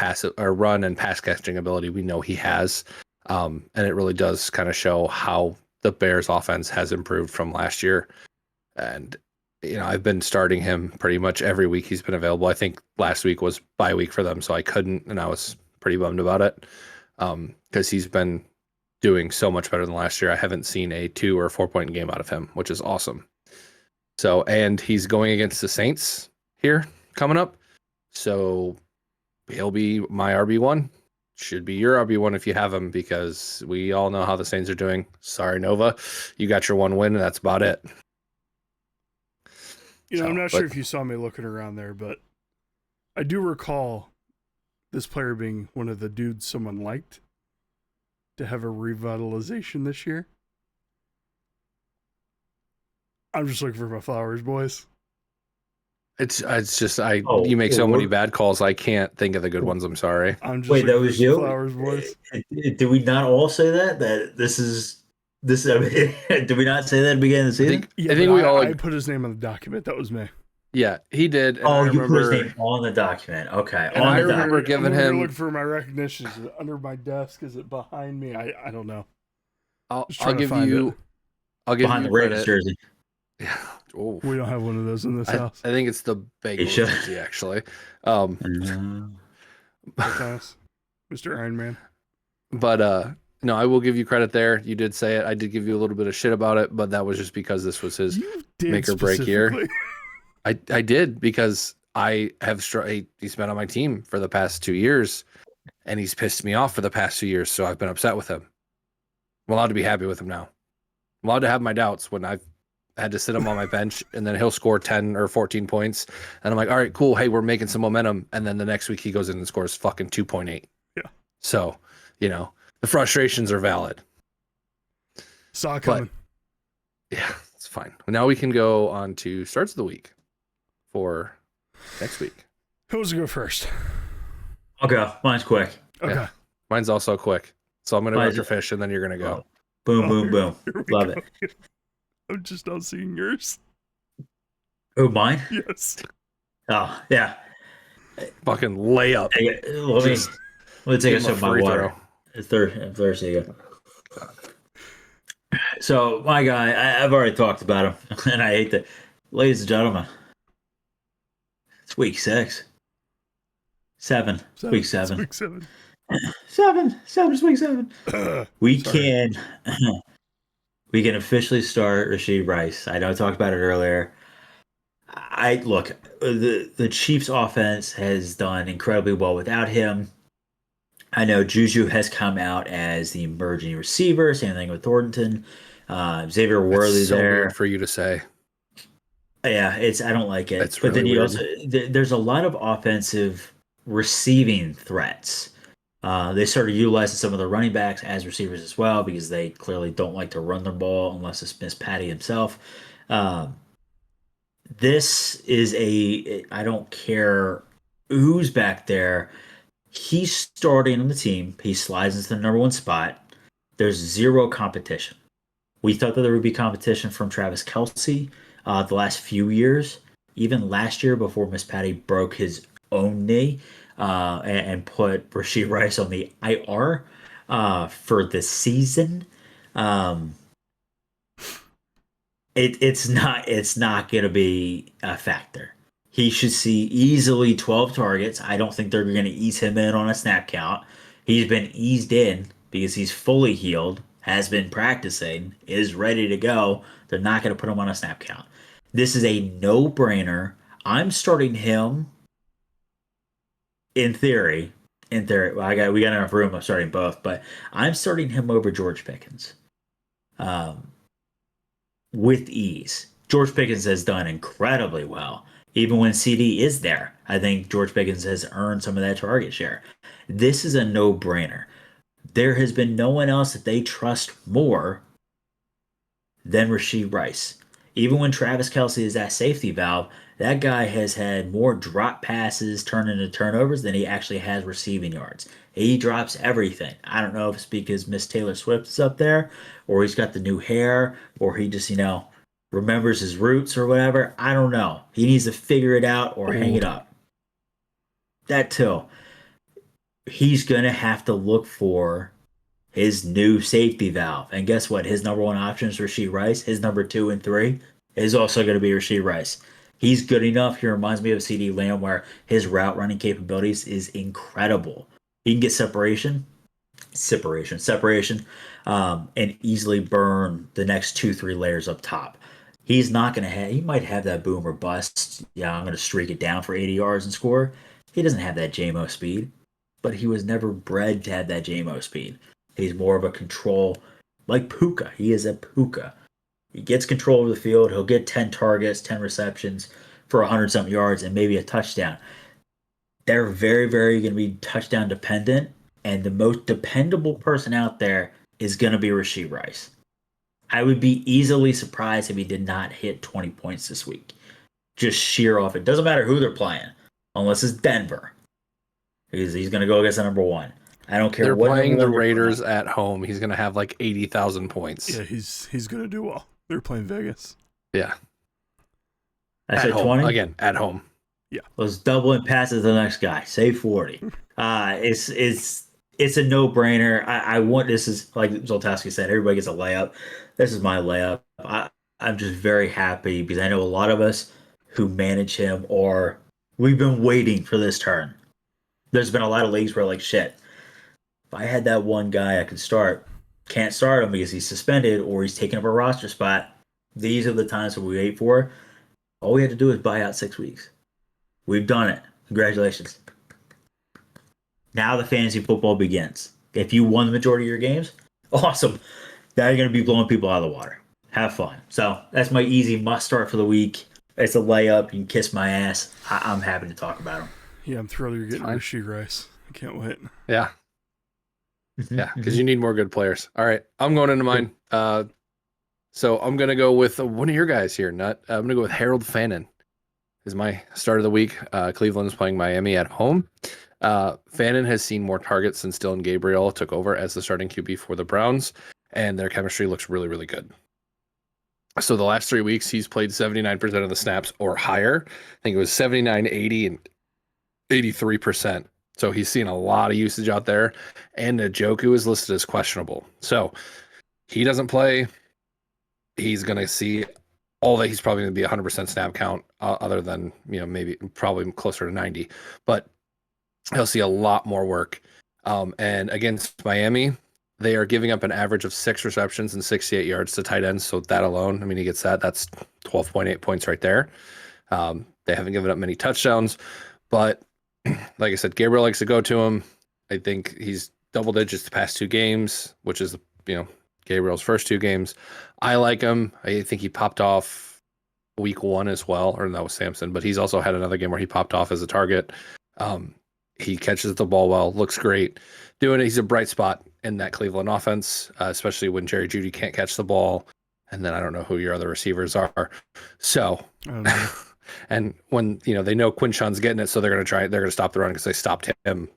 and pass catching ability we know he has. And it really does kind of show how the Bears offense has improved from last year. And I've been starting him pretty much every week he's been available. I think last week was bye week for them, so I couldn't, and I was pretty bummed about it because he's been doing so much better than last year. I haven't seen a 2 or 4 point game out of him, which is awesome. So, and he's going against the Saints here coming up. So he'll be my RB1. Should be your RB1 if you have him, because we all know how the Saints are doing. Sorry, Nova. You got your 1 win, and that's about it. I'm not sure if you saw me looking around there, but I do recall this player being one of the dudes someone liked to have a revitalization this year. I'm just looking for my flowers, boys. It's just you make so many bad calls. I can't think of the good ones. I'm sorry. I'm just Wait, that was you? Flowers, boys. Did we not all say that? That this is this? I mean, did we not say that at the beginning of the season? I think we all. I put his name on the document. That was me. Yeah, he did. And you put his name on the document. Okay. And I remember giving him. Look for my recognition. Is it under my desk? Is it behind me? I don't know. I'll give you. I'll give behind you the Ravens jersey. Yeah. Oh. We don't have one of those in this house. I think it's the Bengals jersey, actually. Mr. Iron Man. But no, I will give you credit there. You did say it. I did give you a little bit of shit about it, but that was just because this was his make or break year. I did, because I have he's been on my team for the past 2 years, and he's pissed me off for the past 2 years, so I've been upset with him. I'm allowed to be happy with him now. I'm allowed to have my doubts when I've had to sit him on my bench, and then he'll score 10 or 14 points, and I'm like, all right, cool. Hey, we're making some momentum, and then the next week he goes in and scores fucking 2.8. Yeah. So, the frustrations are valid. Saw it coming. Yeah, it's fine. Now we can go on to starts of the week for next week. Who wants to go first? I'll go. Mine's quick. Okay. Yeah. Mine's also quick. So I'm going to go after Fish, and then you're going to go. Boom, boom, boom. Love it. I'm just not seeing yours. Oh, mine? Yes. Oh, yeah. Fucking layup. Let me take a sip of my water. It's thirsty again. So, my guy, I've already talked about him, and I hate that. Ladies and gentlemen, it's week 6. 7. Week 7. Week 7. 7. It's week 7. We can officially start Rashee Rice. I know I talked about it earlier. Look, the Chiefs offense has done incredibly well without him. I know Juju has come out as the emerging receiver. Same thing with Thornton. Xavier Worthy so there. Weird for you to say. Yeah, I don't like it. That's but really then there's a lot of offensive receiving threats. They started utilizing some of the running backs as receivers as well, because they clearly don't like to run the ball unless it's Miss Patty himself. This is I don't care who's back there. He's starting on the team. He slides into the number 1 spot. There's zero competition. We thought that there would be competition from Travis Kelce the last few years. Even last year, before Miss Patty broke his own knee and put Rashee Rice on the IR for the season. It's not going to be a factor. He should see easily 12 targets. I don't think they're going to ease him in on a snap count. He's been eased in because he's fully healed, has been practicing, is ready to go. They're not going to put him on a snap count. This is a no-brainer. I'm starting him in theory. Well, we got enough room. I'm starting both, but I'm starting him over George Pickens. With ease. George Pickens has done incredibly well. Even when CD is there, I think George Pickens has earned some of that target share. This is a no-brainer. There has been no one else that they trust more than Rashee Rice. Even when Travis Kelce is that safety valve, that guy has had more drop passes turned into turnovers than he actually has receiving yards. He drops everything. I don't know if it's because Miss Taylor Swift is up there, or he's got the new hair, or he just, remembers his roots or whatever. I don't know. He needs to figure it out or hang it up. That too. He's going to have to look for his new safety valve. And guess what? His number 1 option is Rashee Rice. His number 2 and 3, is also going to be Rashee Rice. He's good enough. He reminds me of CD Lamb, where his route running capabilities is incredible. He can get separation, and easily burn the next 2, 3 layers up top. He's not going to have. He might have that boom or bust. Yeah, I'm going to streak it down for 80 yards and score. He doesn't have that JMO speed, but he was never bred to have that JMO speed. He's more of a control, like Puka. He is a Puka. He gets control of the field. He'll get 10 targets, 10 receptions for 100 something yards and maybe a touchdown. They're very, very going to be touchdown dependent. And the most dependable person out there is going to be Rashee Rice. I would be easily surprised if he did not hit 20 points this week. Just sheer off. It doesn't matter who they're playing, unless it's Denver. He's going to go against the number one. I don't care. They're what playing the number one Raiders at home. He's going to have like 80,000 points. Yeah, he's going to do well. They're playing Vegas. Yeah. I At said home. 20? Again, at home. Yeah. Let's double and pass it to the next guy. Say 40. It's a no-brainer. I want this is like Zoltowski said, everybody gets a layup. This is my layup. I'm just very happy because I know a lot of us who manage him we've been waiting for this turn. There's been a lot of leagues where like shit. If I had that one guy I could start, can't start him because he's suspended or he's taking up a roster spot. These are the times that we wait for. All we had to do is buy out 6 weeks. We've done it. Congratulations. Now the fantasy football begins. If you won the majority of your games, awesome. Now you're going to be blowing people out of the water. Have fun. So that's my easy must start for the week. It's a layup. You can kiss my ass. I'm happy to talk about him. Yeah, I'm thrilled you're getting Rashee Rice. I can't wait. Yeah. Yeah, because you need more good players. All right, I'm going into mine. So I'm going to go with one of your guys here, Nut. I'm going to go with Harold Fannin. Is my start of the week. Cleveland is playing Miami at home. Fannin has seen more targets since Dylan Gabriel took over as the starting QB for the Browns, and their chemistry looks really, really good. So the last 3 weeks, he's played 79% of the snaps or higher. I think it was 79, 80, and 83%. So he's seen a lot of usage out there, and Njoku is listed as questionable. So he doesn't play. He's going to see all that. He's probably going to be 100% snap count, other than, maybe probably closer to 90. But he'll see a lot more work. And against Miami, they are giving up an average of 6 receptions and 68 yards to tight ends. So that alone, he gets that. That's 12.8 points right there. They haven't given up many touchdowns, but like I said, Gabriel likes to go to him. I think he's double digits the past 2 games, which is, Gabriel's first 2 games. I like him. I think he popped off week 1 as well, or that was Samson, but he's also had another game where he popped off as a target. He catches the ball well, looks great. Doing it, he's a bright spot in that Cleveland offense, especially when Jerry Jeudy can't catch the ball. And then I don't know who your other receivers are. So, and when, they know Quinshon's getting it, so they're going to stop the run because they stopped him.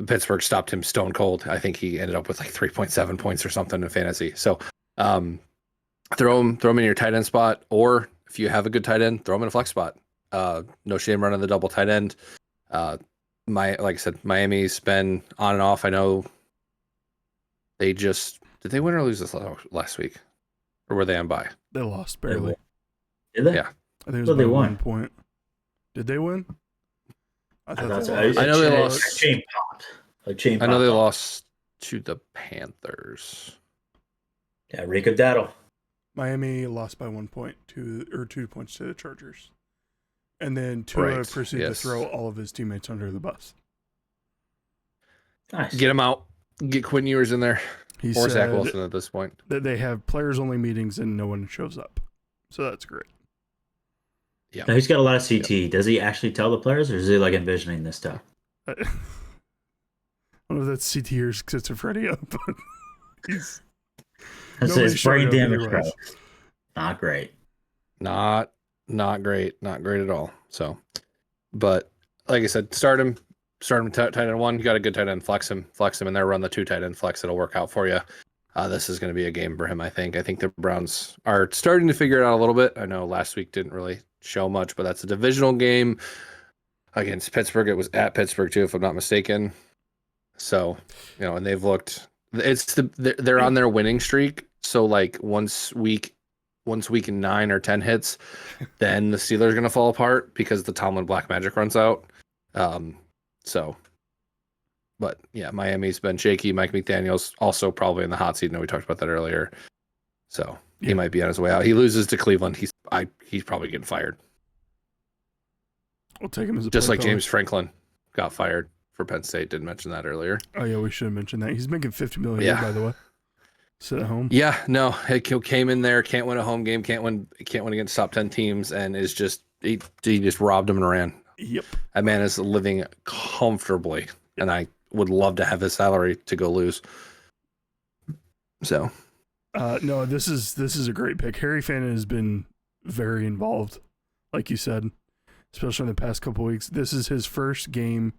Pittsburgh stopped him stone cold. I think he ended up with like 3.7 points or something in fantasy. So, throw him in your tight end spot, or if you have a good tight end, throw him in a flex spot. No shame running the double tight end. Like I said, Miami's been on and off. I know did they win or lose this last week, or were they on bye? They lost barely. Did they? Yeah, I think it was by 1 point. Did they win? I thought so. I know they lost. Chain popped. I know they lost to the Panthers. Yeah, Rico Daddle. Miami lost by 1 point, 2 points to the Chargers. And then Tua proceeded to throw all of his teammates under the bus. Nice. Get him out. Get Quinn Ewers in there. He or said Zach Wilson at this point. That they have players-only meetings and no one shows up. So that's great. Yeah. Now, he's got a lot of CT. Yep. Does he actually tell the players, or is he like envisioning this stuff? I don't know if that's CT or schizophrenia, but he's... It's brain damage, bro. Not great. Not great. Not great at all. So, but like I said, start him tight end 1. You got a good tight end, flex him in there, run the 2 tight end flex. It'll work out for you. This is going to be a game for him, I think. I think the Browns are starting to figure it out a little bit. I know last week didn't really show much, but that's a divisional game against Pittsburgh. It was at Pittsburgh too, if I'm not mistaken. So, and they've looked, they're on their winning streak. So like once week week 9 or 10 hits, then the Steelers are going to fall apart because the Tomlin Black Magic runs out. But yeah, Miami's been shaky. Mike McDaniel's also probably in the hot seat. I know we talked about that earlier. So he might be on his way out. He loses to Cleveland. He's probably getting fired. We'll take him as a just play like caller. James Franklin got fired for Penn State. Didn't mention that earlier. Oh yeah, we should have mentioned that. He's making $50 million a year, by the way. Sit at home. Yeah, no, he came in there, can't win a home game, can't win against top 10 teams, and is just he just robbed him and ran. Yep. That man is living comfortably, and I would love to have his salary to go lose. So, no, this is a great pick. Harry Fannin has been very involved, like you said, especially in the past couple weeks. This is his first game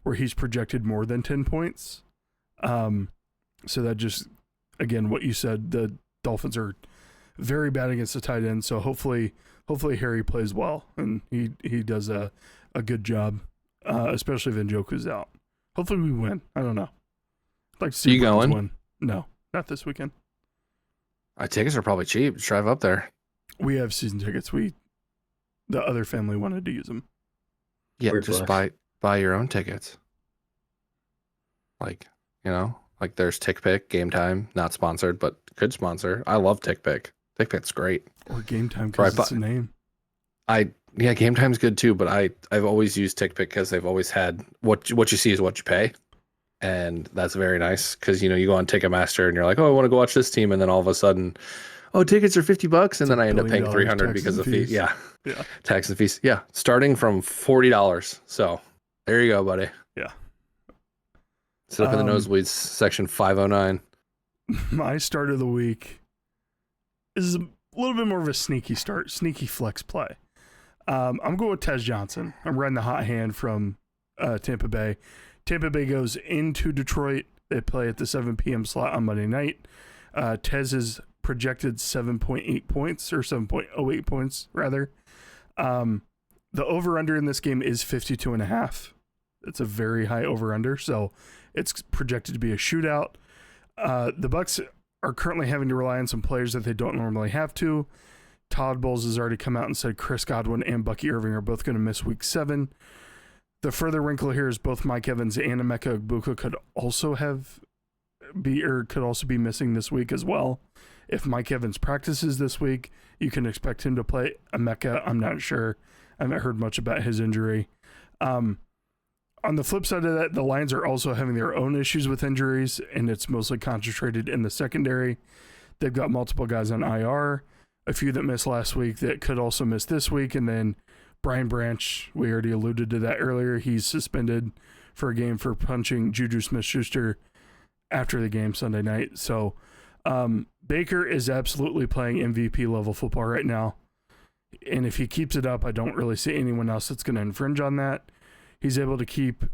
where he's projected more than 10 points. So that just, again, what you said, the Dolphins are very bad against the tight end. So hopefully Harry plays well and he does a good job, especially if Njoku's out. Hopefully we win. I don't know. I'd like to see you going? Win. No, not this weekend. Tickets are probably cheap. Drive up there. We have season tickets. The other family wanted to use them. Yeah, Weird just flex. buy your own tickets. Like, like there's TickPick, Game Time, not sponsored, but could sponsor. I love TickPick. TickPick's great. Or Game Time because it's a name. Game Time's good too, but I've always used TickPick because they've always had what you see is what you pay. And that's very nice because, you go on Ticketmaster and you're like, oh, I want to go watch this team. And then all of a sudden, oh, tickets are $50. And then I end up paying $300 because of fees. Yeah. Tax and fees. Yeah. Starting from $40. So there you go, buddy. Yeah. Sit up in the nosebleeds, section 509. My start of the week is a little bit more of a sneaky start, sneaky flex play. I'm going with Tez Johnson. I'm riding the hot hand from Tampa Bay. Tampa Bay goes into Detroit. They play at the 7 p.m. slot on Monday night. Tez is projected 7.8 points, or 7.08 points, rather. The over-under in this game is 52.5. It's a very high over-under, so it's projected to be a shootout. The Bucs are currently having to rely on some players that they don't normally have to. Todd Bowles has already come out and said Chris Godwin and Bucky Irving are both going to miss Week 7. The further wrinkle here is both Mike Evans and Emeka Egbuka could also be missing this week as well. If Mike Evans practices this week, you can expect him to play. Emeka, I'm not sure. I haven't heard much about his injury. On the flip side of that, the Lions are also having their own issues with injuries, and it's mostly concentrated in the secondary. They've got multiple guys on IR, a few that missed last week that could also miss this week, and then Brian Branch, we already alluded to that earlier. He's suspended for a game for punching Juju Smith-Schuster after the game Sunday night. So Baker is absolutely playing MVP level football right now. And if he keeps it up, I don't really see anyone else that's going to infringe on that. He's able to keep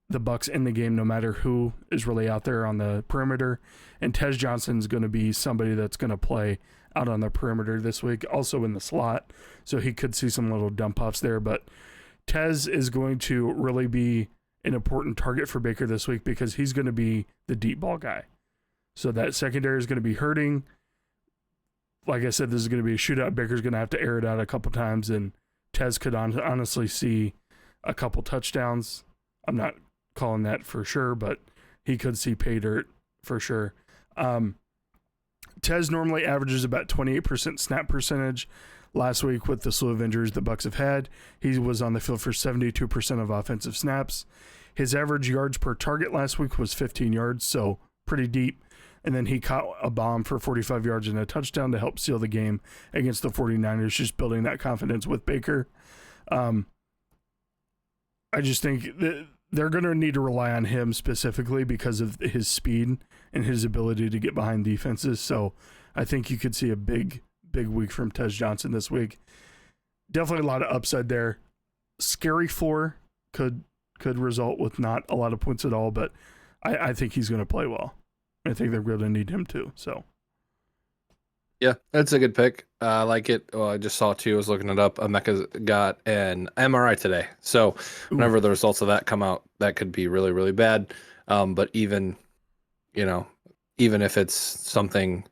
the Bucs in the game no matter who is really out there on the perimeter. And Tez Johnson's going to be somebody that's going to play out on the perimeter this week, also in the slot. So he could see some little dump offs there. But Tez is going to really be an important target for Baker this week because he's going to be the deep ball guy. So that secondary is going to be hurting. Like I said, this is going to be a shootout. Baker's going to have to air it out a couple times, and Tez could honestly see a couple touchdowns. I'm not calling that for sure, but he could see pay dirt for sure. Tez normally averages about 28% snap percentage. Last week, with the slew of injuries the Bucs have had, he was on the field for 72% of offensive snaps. His average yards per target last week was 15 yards, so pretty deep. And then he caught a bomb for 45 yards and a touchdown to help seal the game against the 49ers, just building that confidence with Baker. I just think that they're going to need to rely on him specifically because of his speed and his ability to get behind defenses. So I think you could see a big week from Tez Johnson this week. Definitely a lot of upside there. Scary floor could result with not a lot of points at all, but I think he's going to play well. I think they're going to need him too. So yeah, that's a good pick. I like it. Well, I just saw too. I was looking it up. Emeka's got an MRI today, so whenever the results of that come out, that could be really, really bad. But even if it's something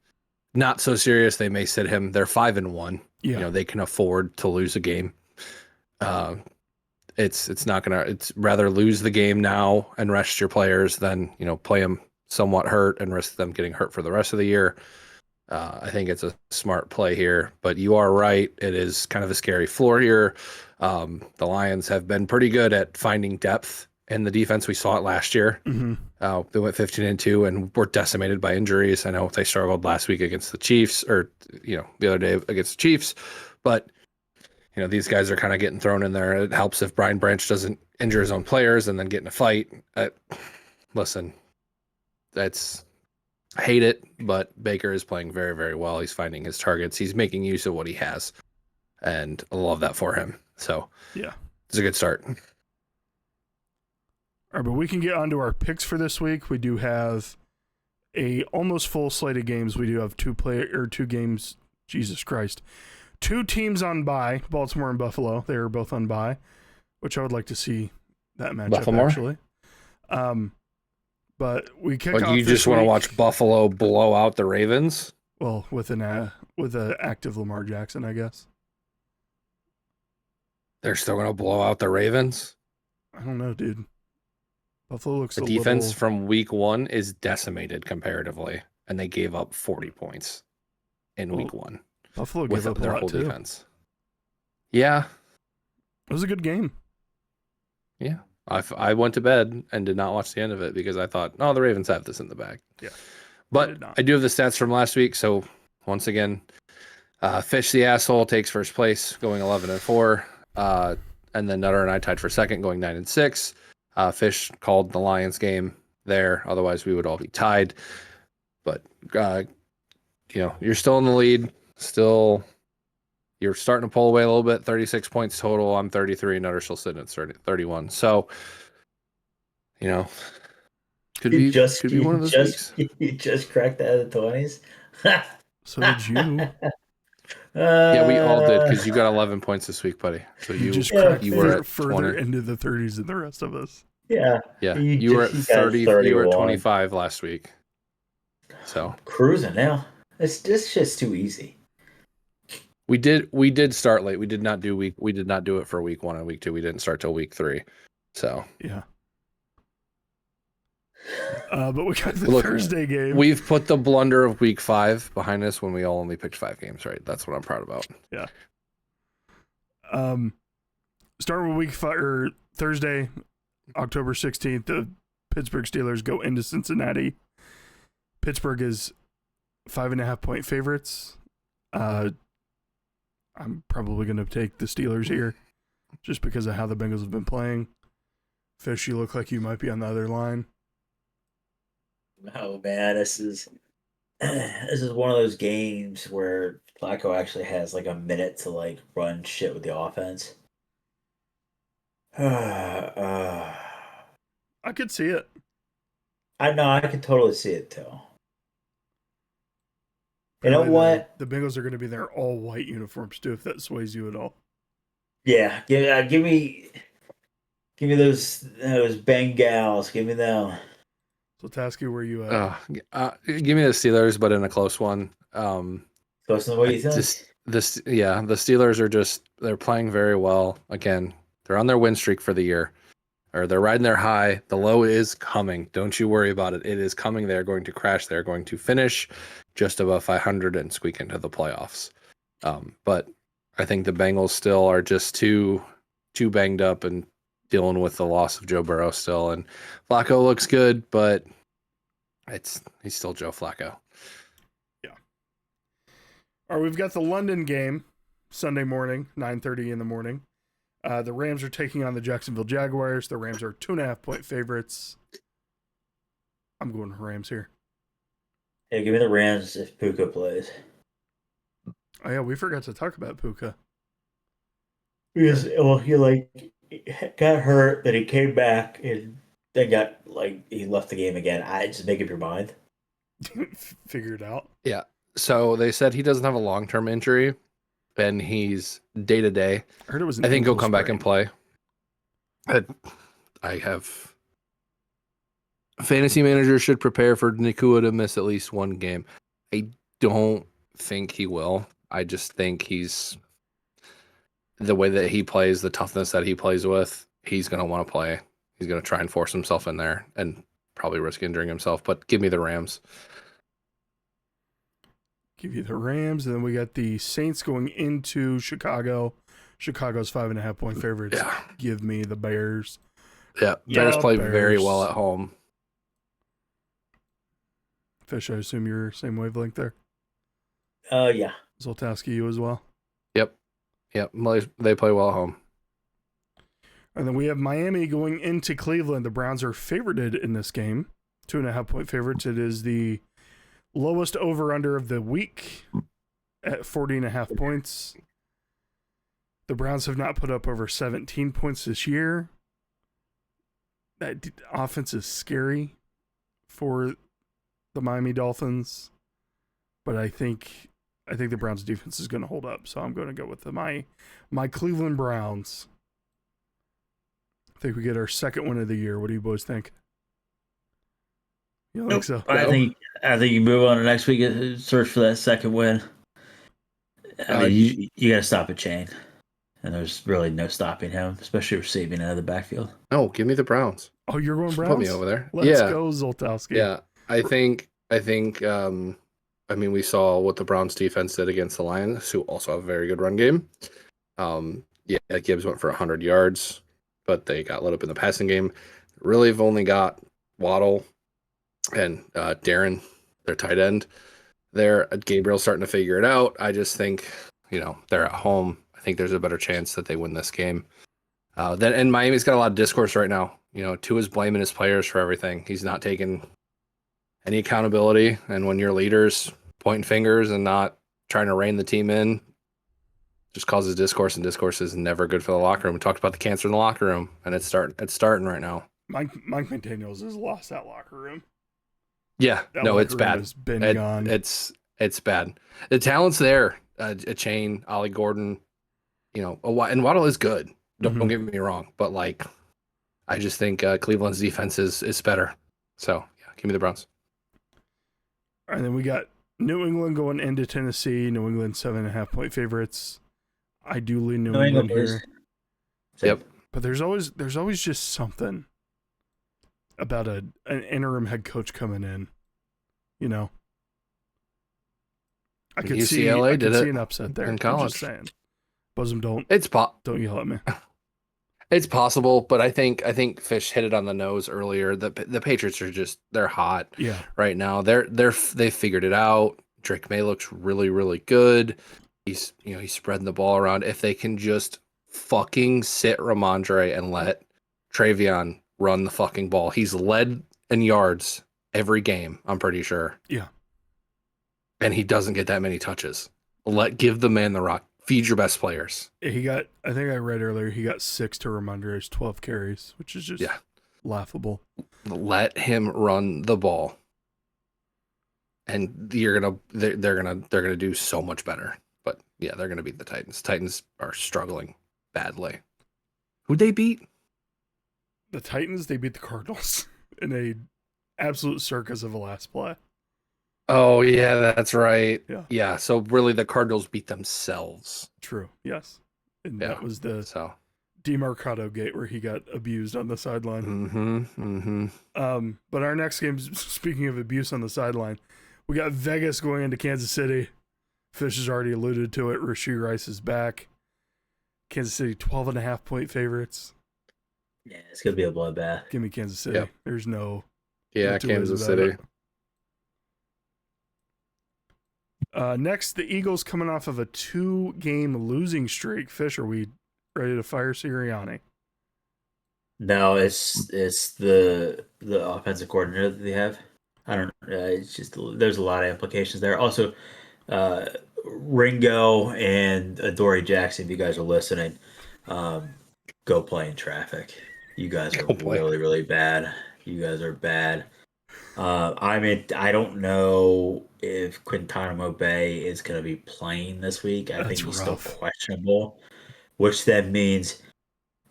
not so serious. They may sit him. They're 5-1. Yeah. You know, they can afford to lose a game. It's not gonna. It's rather lose the game now and rest your players than, you know, play them somewhat hurt and risk them getting hurt for the rest of the year. I think it's a smart play here, but you are right. It is kind of a scary floor here. The Lions have been pretty good at finding depth in the defense. We saw it last year. Mm-hmm. They went 15-2 and were decimated by injuries. I know they struggled last week against the Chiefs, or, you know, the other day against the Chiefs, but, you know, these guys are kind of getting thrown in there. It helps if Brian Branch doesn't injure his own players and then get in a fight. Listen, I hate it, but Baker is playing very, very well. He's finding his targets. He's making use of what he has, and I love that for him. So yeah, it's a good start. All right, but we can get onto our picks for this week. We do have a almost full slate of games. We do have two games. Jesus Christ, 2 teams on bye. Baltimore and Buffalo. They are both on bye, which I would like to see that matchup Baltimore? actually. But we kick Like, off. you just want to watch Buffalo blow out the Ravens? Well, with an active Lamar Jackson, I guess. They're still going to blow out the Ravens? I don't know, dude. Buffalo looks The a defense little... from week 1 is decimated comparatively, and they gave up 40 points in week 1 Buffalo with gave up their a lot whole too. defense. Yeah. It was a good game. Yeah. I went to bed and did not watch the end of it because I thought, oh, the Ravens have this in the bag. Yeah. But I do have the stats from last week. So once again, Fish the asshole takes first place, going 11-4. And then Nutter and I tied for second, going 9-6. Fish called the Lions game there. Otherwise, we would all be tied. But, you know, you're still in the lead. You're starting to pull away a little bit. 36 points total. I'm 33. Nutter still sitting at 31. So, you know, could be one of those weeks. You just cracked out of the 20s. So did you. Yeah, we all did, because you got 11 points this week, buddy. So you cracked were at further 20. into the 30s than the rest of us. Yeah. You were at 30. You were at 25 last week. So cruising now. This shit's too easy. We did start late. We did not do it for week 1 and week 2. We didn't start till week 3. So yeah. But we got the Thursday game. We've put the blunder of week 5 behind us when we all only picked 5 games, right? That's what I'm proud about. Yeah. Starting with week 5 or Thursday, October 16th, the Pittsburgh Steelers go into Cincinnati. Pittsburgh is 5.5 point favorites. I'm probably going to take the Steelers here just because of how the Bengals have been playing. Fish, you look like you might be on the other line. Oh, man, this is one of those games where Flacco actually has like a minute to like run shit with the offense. I could see it. I know, I could totally see it too. You Apparently know what? The Bengals are going to be in their all white uniforms too, if that sways you at all. Yeah, give me those Bengals. Give me them. Zoltowski, where you at? Give me the Steelers, but in a close one. Close to what you think? The Steelers they're playing very well. Again, they're on their win streak for the year. Or they're riding their high. The low is coming. Don't you worry about it. It is coming. They're going to crash. They're going to finish just above 500 and squeak into the playoffs. But I think the Bengals still are just too banged up and dealing with the loss of Joe Burrow still. And Flacco looks good, but he's still Joe Flacco. Yeah. All right, we've got the London game Sunday morning, 9:30 in the morning. The Rams are taking on the Jacksonville Jaguars. The Rams are 2.5 point favorites. I'm going Rams here. Yeah, give me the Rams if Puka plays. Oh yeah, we forgot to talk about Puka. Because he got hurt, then he came back and then he left the game again. I just make up your mind. Figure it out. Yeah. So they said he doesn't have a long-term injury, and he's day-to-day. I heard it was. I think he'll come back and play. I have fantasy managers should prepare for Nakua to miss at least one game. I don't think he will. I just think the way that he plays, the toughness that he plays with, he's going to want to play. He's going to try and force himself in there and probably risk injuring himself. But give me the Rams. Give you the Rams, and then we got the Saints going into Chicago. Chicago's 5.5-point favorites. Yeah. Give me the Bears. Yeah, Bears play Bears. very well at home. Fish, I assume you're same wavelength there. Yeah. Zoltowski, you as well. Yep, they play well at home. And then we have Miami going into Cleveland. The Browns are favorited in this game. 2.5-point favorites. It is the lowest over-under of the week at 40.5 points. The Browns have not put up over 17 points this year. That offense is scary for the Miami Dolphins, but I think the Browns defense is going to hold up, so I'm going to go with my Cleveland Browns. I think we get our second win of the year. What do you boys think? You don't think so? I think you move on to next week and search for that second win. I mean, you got to stop a chain, and there's really no stopping him, especially receiving out of the backfield. No, give me the Browns. Oh, you're going Browns? Put me over there. Let's go, Zoltowski. Yeah, I think. I mean, we saw what the Browns defense did against the Lions, who also have a very good run game. Gibbs went for 100 yards, but they got lit up in the passing game. Really have only got Waddle and Darren, their tight end. There, Gabriel's starting to figure it out. I just think, they're at home. I think there's a better chance that they win this game. And Miami's got a lot of discourse right now. Tua's blaming his players for everything. He's not taking any accountability. And when your leaders pointing fingers and not trying to rein the team in, just causes discourse, and discourse is never good for the locker room. We talked about the cancer in the locker room, and it's starting right now. Mike McDaniels has lost that locker room. Yeah, it's bad. Has been gone. It's bad. The talent's there. A Chain, Ollie Gordon, and Waddle is good. Don't get me wrong, but I just think Cleveland's defense is better. So yeah, give me the Browns. And then we got New England going into Tennessee. New England 7.5-point favorites. I do lean New England here. Yep. But there's always just something about an interim head coach coming in. I could see an upset there in college. I'm just saying. Bosom, don't yell at me. It's possible, but I think Fish hit it on the nose earlier. The Patriots are they're hot right now. They've figured it out. Drake May looks really, really good. He's spreading the ball around. If they can just fucking sit Ramondre and let Travion run the fucking ball. He's led in yards every game, I'm pretty sure. Yeah. And he doesn't get that many touches. Give the man the rock. Feed your best players. I think I read earlier he got 6 to Ramondre's 12 carries, which is just laughable. Let him run the ball, and they're gonna do so much better. But yeah, they're gonna beat the Titans. Titans are struggling badly. Who'd they beat? The Titans. They beat the Cardinals in a absolute circus of a last play. Oh, yeah, that's right. Yeah. Yeah, so really the Cardinals beat themselves. True, yes. And that was the DeMarcado gate where he got abused on the sideline. But our next game, speaking of abuse on the sideline, we got Vegas going into Kansas City. Fish has already alluded to it. Rashee Rice is back. Kansas City 12.5-point favorites. Yeah, it's going to be a bloodbath. Give me Kansas City. Yep. There's no... Yeah, Kansas City. Next, the Eagles coming off of a 2-game losing streak. Fish, are we ready to fire Sirianni? No, it's the offensive coordinator that they have. I don't. It's just there's a lot of implications there. Also, Ringo and Adoree Jackson, if you guys are listening, go play in traffic. You guys are really, really bad. You guys are bad. I don't know if Quintanamo Bay is going to be playing this week. I think he's still questionable, which then means,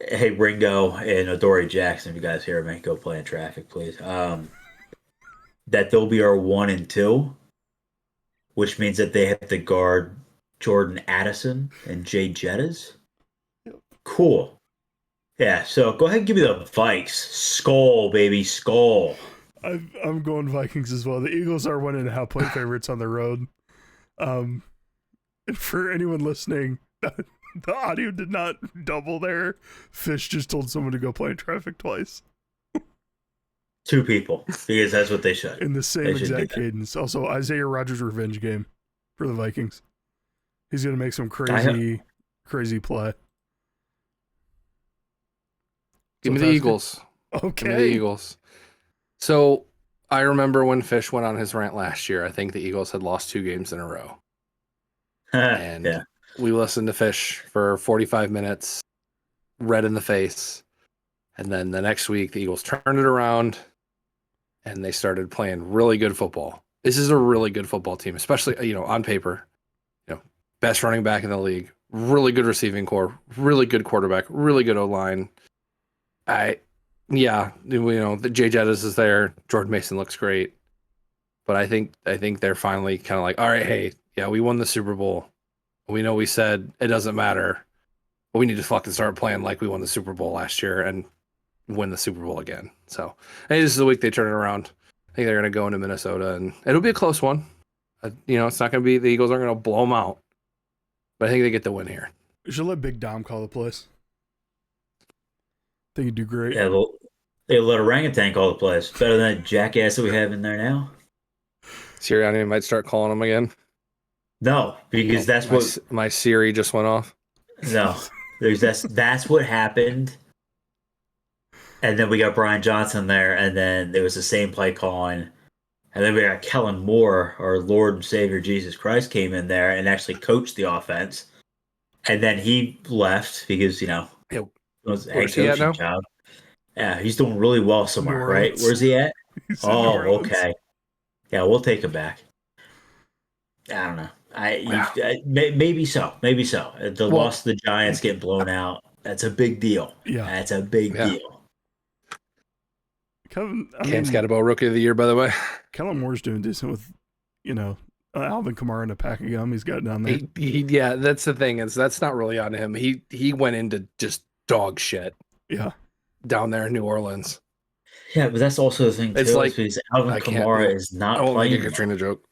hey, Ringo and Adoree Jackson, if you guys hear me, go play in traffic, please. That they'll be our 1 and 2, which means that they have to guard Jordan Addison and Jay Jettas. Yep. Cool. Yeah, so go ahead and give me the Vikes. Skull, baby, skull. I'm going Vikings as well. The Eagles are 1.5-point favorites on the road. And for anyone listening, the audio did not double there. Fish just told someone to go play in traffic twice. 2 people, because that's what they should. In the same exact cadence. Also, Isaiah Rodgers' revenge game for the Vikings. He's going to make some crazy play. Give me the Eagles. Okay. Give me the Eagles. So I remember when Fish went on his rant last year. I think the Eagles had lost 2 games in a row. And Yeah. we listened to Fish for 45 minutes, red in the face. And then the next week, the Eagles turned it around and they started playing really good football. This is a really good football team, especially, on paper. Best running back in the league, really good receiving core, really good quarterback, really good O-line. The Jay Jettis is there. Jordan Mason looks great. But I think they're finally kind of like, all right, hey, yeah, we won the Super Bowl. We know we said it doesn't matter, but we need to fucking start playing like we won the Super Bowl last year and win the Super Bowl again. So, hey, this is the week they turn it around. I think they're going to go into Minnesota, and it'll be a close one. It's not going to be, the Eagles aren't going to blow them out, but I think they get the win here. You should let Big Dom call the plays. I think he'd do great. Yeah, they let orangutan call the plays. Better than that jackass that we have in there now. Sirianni might start calling them again. No, because that's what my Siri just went off. No, that's what happened. And then we got Brian Johnson there, and then there was the same play calling. And then we got Kellen Moore, our Lord and Savior Jesus Christ, came in there and actually coached the offense. And then he left because, it was a head coaching job. Yeah, he's doing really well somewhere, right? Where's he at? Oh, okay. Yeah, we'll take him back. I don't know. Maybe so. The loss to the Giants getting blown out. That's a big deal. Yeah, that's a big deal. Cam's got about Rookie of the Year, by the way. Kellen Moore's doing decent with, Alvin Kamara and a pack of gum he's got down there. Yeah, that's the thing. That's not really on him. He went into just dog shit. Yeah, down there in New Orleans. Yeah, but that's also the thing too. It's like because Alvin Kamara is not playing. Make a Katrina joke.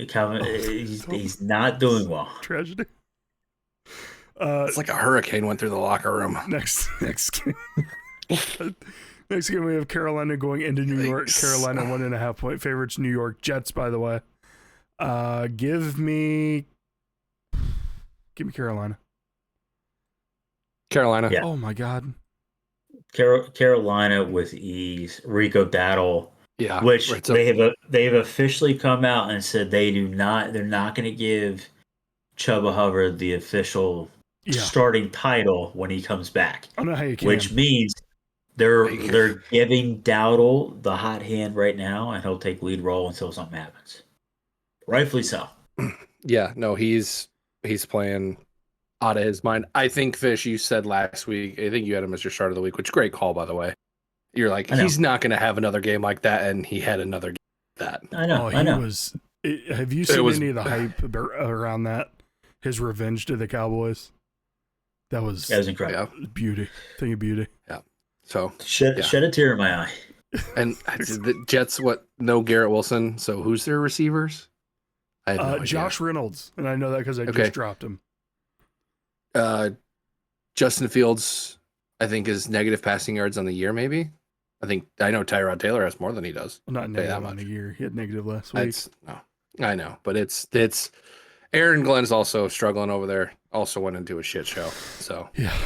Calvin, he's not doing well. Tragedy. It's like a hurricane went through the locker room. Next game. Next game we have Carolina going into New York. Carolina 1.5-point favorites. New York Jets, by the way. Give me Carolina. Carolina. Yeah. Oh my God. Carolina with ease. Rico Dowdle. Yeah. Which they've officially come out and said they're not going to give Chuba Hubbard the official starting title when he comes back. I don't know how you can. Which means they're giving Dowdle the hot hand right now, and he'll take lead role until something happens. Rightfully so. Yeah, no, he's playing out of his mind. I think, Fish, you said last week, I think you had him as your start of the week, which great call, by the way. You're like, he's not going to have another game like that, and he had another game like that. I know. Have you seen any of the hype around that? His revenge to the Cowboys? That was incredible. Yeah. Beauty. Thing of beauty. Yeah. So shed a tear in my eye. And the Jets, no Garrett Wilson. So who's their receivers? I have no idea. Josh Reynolds, and I know that because I just dropped him. Justin Fields, I think, is negative passing yards on the year. Maybe. I know Tyrod Taylor has more than he does. Well, not negative on the year. He had negative last week. I know, but it's Aaron Glenn's also struggling over there. Also went into a shit show. So yeah,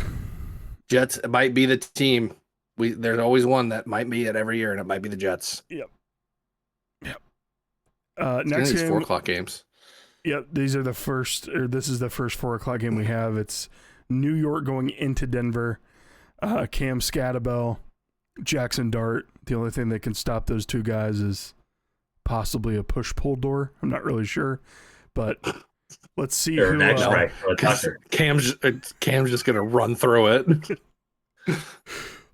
Jets might be the team. There's always one that might be it every year, and it might be the Jets. Yep. Next game, 4:00 games. Yep, this is the first 4:00 game we have. It's New York going into Denver. Cam Scattabell, Jackson Dart. The only thing that can stop those two guys is possibly a push-pull door. I'm not really sure, but let's see who. Right. Cam's just gonna run through it.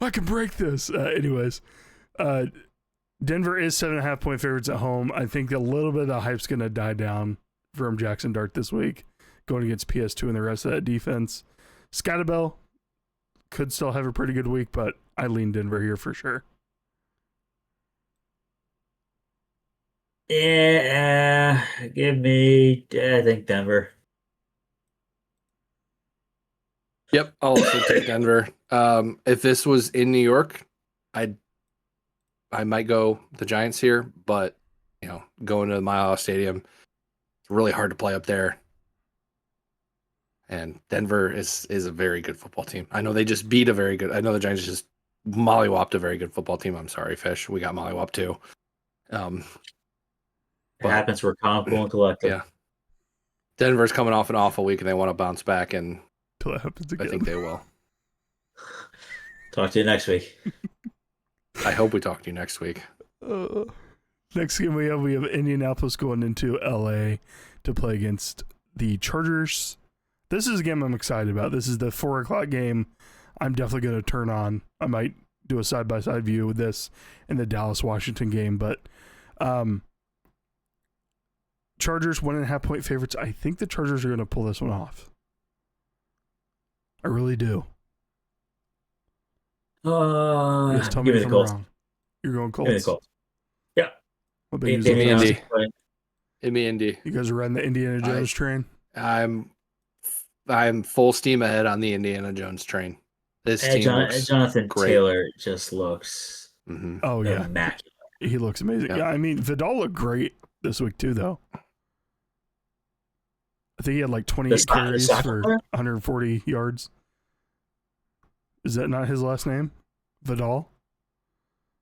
I can break this. Anyways, Denver is 7.5-point favorites at home. I think a little bit of the hype's going to die down from Jackson Dart this week, going against PS2 and the rest of that defense. Scottabell could still have a pretty good week, but I lean Denver here for sure. Yeah, give me. I think Denver. Yep, I'll also take Denver. If this was in New York, I might go the Giants here, but going to the Mile High Stadium, it's really hard to play up there. And Denver is a very good football team. I know they just beat a very good. I know the Giants just mollywopped a very good football team. I'm sorry, Fish. We got mollywopped too. It happens. We're comical and collective. Yeah. Denver's coming off an awful week, and they want to bounce back, and Till it happens again. I think they will. Talk to you next week. I hope we talk to you next week. Next game we have Indianapolis going into LA to play against the Chargers. This is a game I'm excited about. This is the 4:00 game. I'm definitely going to turn on. I might do a side-by-side view with this and the Dallas-Washington game, but Chargers 1.5-point favorites. I think the Chargers are going to pull this one off. I really do. Just tell me if I'm wrong. You're going Colts? Give me the Colts. Yeah. What about you, Indy. Zoltowski? Indy. You guys are riding the Indiana Jones train? I'm full steam ahead on the Indiana Jones train. This team looks Jonathan great. Taylor just looks Oh, yeah. immaculate. He looks amazing. Yeah, I mean, Vidal looked great this week, too, though. I think he had like 28 carries for 140 yards. Is that not his last name? Vidal?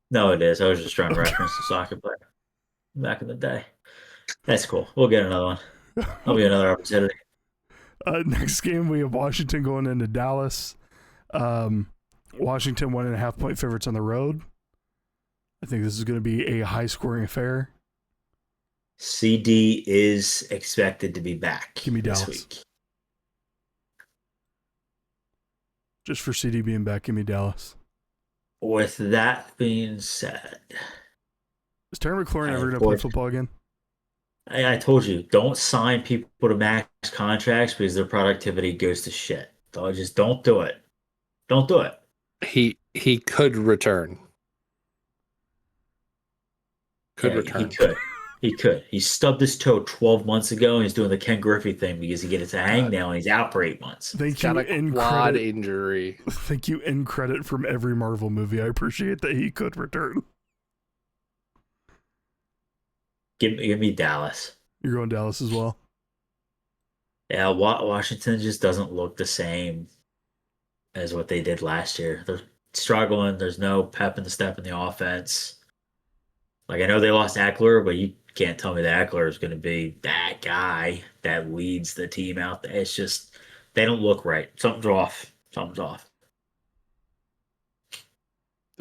No, it is. I was just trying to reference the soccer player back in the day. That's cool. We'll get another one. That'll be another opportunity. Next game, we have Washington going into Dallas. Washington 1.5-point favorites on the road. I think this is going to be a high-scoring affair. CD is expected to be back Give me this Dallas. week. Just for CD being back, give me Dallas. With that being said, Is Terry McLaurin ever going to play football again? I told you, don't sign people to max contracts because their productivity goes to shit. So just don't do it. Don't do it. He could return. He could. He could. He stubbed his toe 12 months ago, and he's doing the Ken Griffey thing because he gets a hangnail and he's out for 8 months. Thank you. Got a quad injury. Thank you in credit from every Marvel movie. I appreciate that he could return. Give me Dallas. You're going Dallas as well? Yeah, Washington just doesn't look the same as what they did last year. They're struggling. There's no pep in the step in the offense. Like, I know they lost Eckler, but you can't tell me that Eckler is going to be that guy that leads the team out there. It's just, they don't look right. Something's off. Something's off.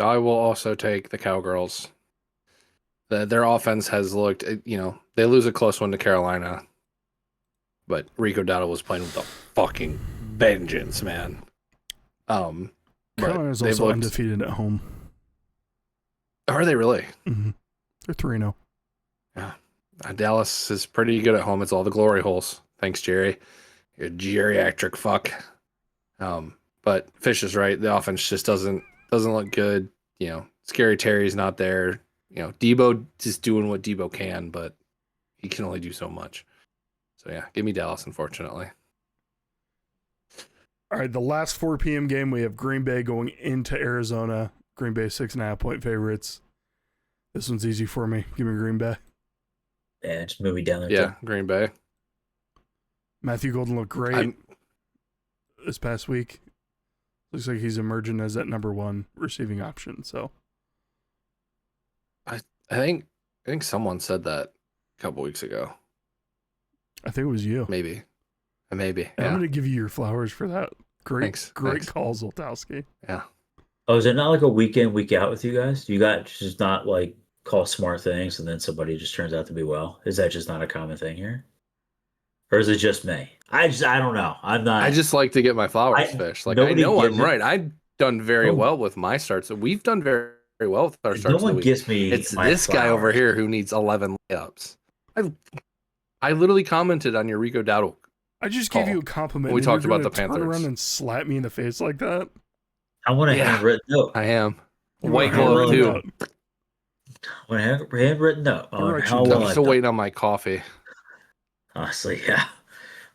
I will also take the Cowgirls. Their offense has looked, they lose a close one to Carolina, but Rico Dowdle was playing with a fucking vengeance, man. Carolina's also undefeated at home. Are they really? Mm-hmm. They're 3-0. Yeah. Dallas is pretty good at home. It's all the glory holes. Thanks, Jerry. You're a geriatric fuck. But Fish is right. The offense just doesn't look good. Scary Terry's not there. Debo just doing what Debo can, but he can only do so much. So yeah, give me Dallas, unfortunately. All right, the last 4 p.m. game, we have Green Bay going into Arizona. Green Bay 6.5-point favorites. This one's easy for me. Give me Green Bay. Yeah, just move me down there. Yeah, Green Bay. Matthew Golden looked great this past week. Looks like he's emerging as that number 1 receiving option. So, I think someone said that a couple weeks ago. I think it was you. Maybe. And yeah. I'm going to give you your flowers for that. Great Thanks. call, Zoltowski. Yeah. Oh, is it not like a week in, week out with you guys? Do you guys just not like call smart things and then somebody just turns out to be well? Is that just not a common thing here? Or is it just me? I don't know. I'm not. I just like to get my flowers, Fish. Like, I know I'm right. I've done very well with my starts. We've done very very well with our No starts of the one week. gives me It's my this guy over flowers. here who needs 11 layups. I literally commented on your Rico Dowdle. I just Call. gave you a compliment. We and talked you're about gonna the turn Panthers. around and slap me in the face like that. I want a Yeah. handwritten note. I am. You White want a glove, handwritten too. note? I want a handwritten note I'll on write you how down. well I'm I've still done. waiting on my coffee. Honestly, yeah.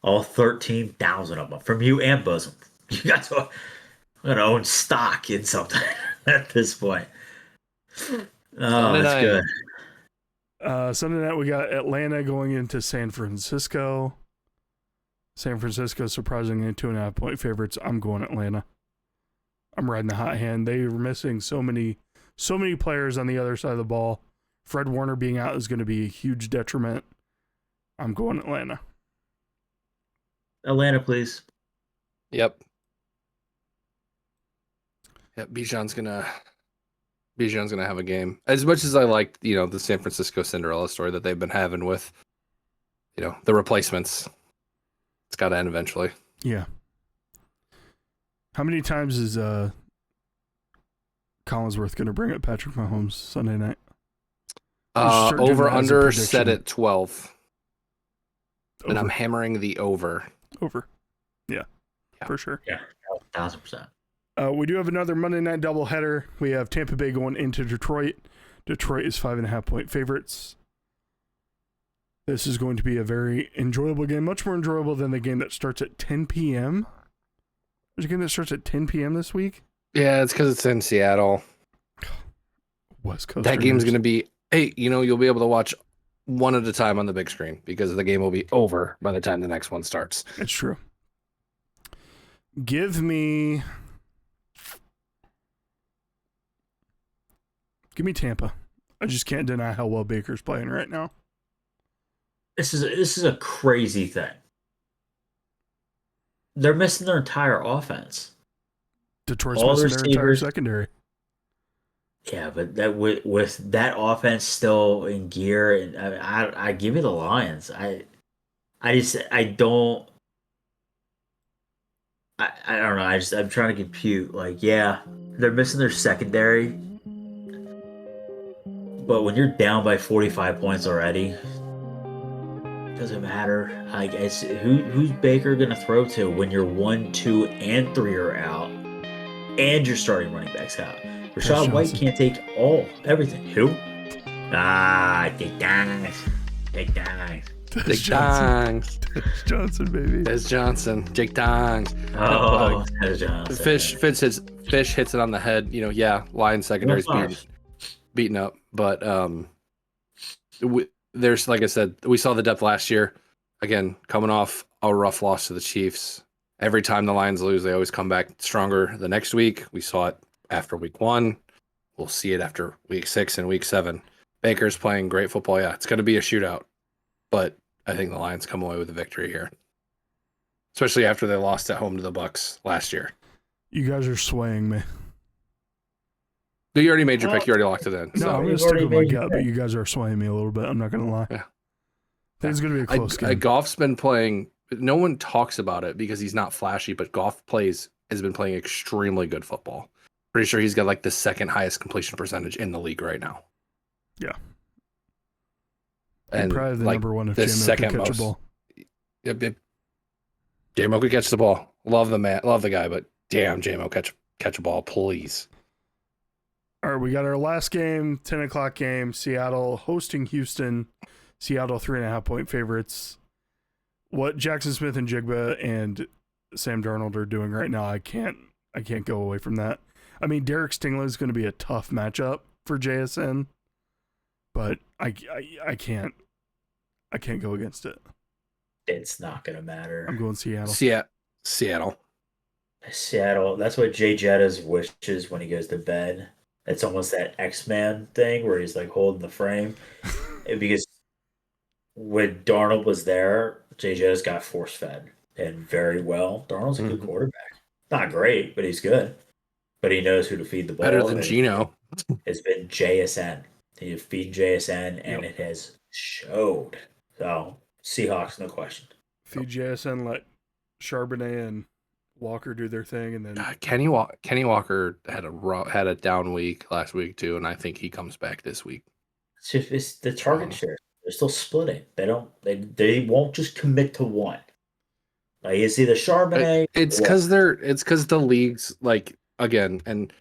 All 13,000 of them from you and Bosom. You guys are going to own stock in something at this point. Oh, Sunday that's night. good. Sunday night we got Atlanta going into San Francisco. San Francisco surprisingly 2.5 point favorites. I'm going Atlanta. I'm riding the hot hand. They were missing so many players on the other side of the ball. Fred Warner being out is going to be a huge detriment. I'm going Atlanta. Atlanta, please. Yep. Bijan's gonna have a game. As much as I like, the San Francisco Cinderella story that they've been having with, the replacements. It's got to end eventually. Yeah. How many times is Collinsworth going to bring up Patrick Mahomes Sunday night? Start doing Over that as a under prediction. set at 12. And Over. I'm hammering the over. Over. Yeah. For sure. Yeah, 1,000%. We do have another Monday night doubleheader. We have Tampa Bay going into Detroit. Detroit is 5.5 point favorites. This is going to be a very enjoyable game, much more enjoyable than the game that starts at 10 p.m. There's a game that starts at 10 p.m. this week. Yeah, it's because it's in Seattle. West Coast. That game's going to be, you'll be able to watch one at a time on the big screen because the game will be over by the time the next one starts. It's true. Give me Tampa. I just can't deny how well Baker's playing right now. This is a crazy thing. They're missing their entire offense. Detroit's All the missing their entire receivers. secondary. Yeah, but that with that offense still in gear, and I give you the Lions. I don't know. I'm trying to compute. Like, yeah, they're missing their secondary, but when you're down by 45 points already, doesn't matter. I guess who's Baker gonna throw to when your 1, 2, and 3 are out, and your starting running backs out? Rashad White Johnson. can't take everything. Who? Take dimes. Take dimes. Jake Johnson. Johnson, baby. Des Johnson. Jake Dongs. Oh, that's Johnson. Fish hits it on the head. Lions secondary's beaten up. But there's, like I said, we saw the depth last year. Again, coming off a rough loss to the Chiefs. Every time the Lions lose, they always come back stronger the next week. We saw it after week 1. We'll see it after week 6 and week 7. Baker's playing great football. Yeah, it's going to be a shootout. But I think the Lions come away with a victory here. Especially after they lost at home to the Bucs last year. You guys are swaying me. You already made your pick. You already locked it in. No, So. I'm going to stick with my gut, but you guys are swaying me a little bit. I'm not going to lie. Yeah. I think it's going to be a close game. Goff's been playing. No one talks about it because he's not flashy, but Goff has been playing extremely good football. Pretty sure he's got like the second highest completion percentage in the league right now. Yeah. And probably the like number one if the J-Mo second could catch most. a ball. J-Mo could catch the ball. Love the guy, but damn, J-Mo catch a ball, please. All right, we got our last game, 10 o'clock game. Seattle hosting Houston. Seattle 3.5 point favorites. What Jackson Smith and Jigba and Sam Darnold are doing right now, I can't go away from that. I mean, Derek Stingley is going to be a tough matchup for JSN, but I can't go against it. It's not gonna matter. I'm going Seattle. Seattle. That's what Jay Jetta's wishes when he goes to bed. It's almost that X-Man thing where he's like holding the frame. Because when Darnold was there, Jay Jetta's got force-fed and very well. Darnold's a good quarterback. Not great, but he's good. But he knows who to feed the ball. Better than Geno. It's been JSN. He's feeding JSN, and it has showed. So, Seahawks, no question. Feed JSN, let Charbonnet and Walker do their thing, and then Kenny Walker had a down week last week too, and I think he comes back this week. It's the target share. They're still splitting. They won't just commit to one. Like it's either Charbonnet. It's because the leagues, like, again, and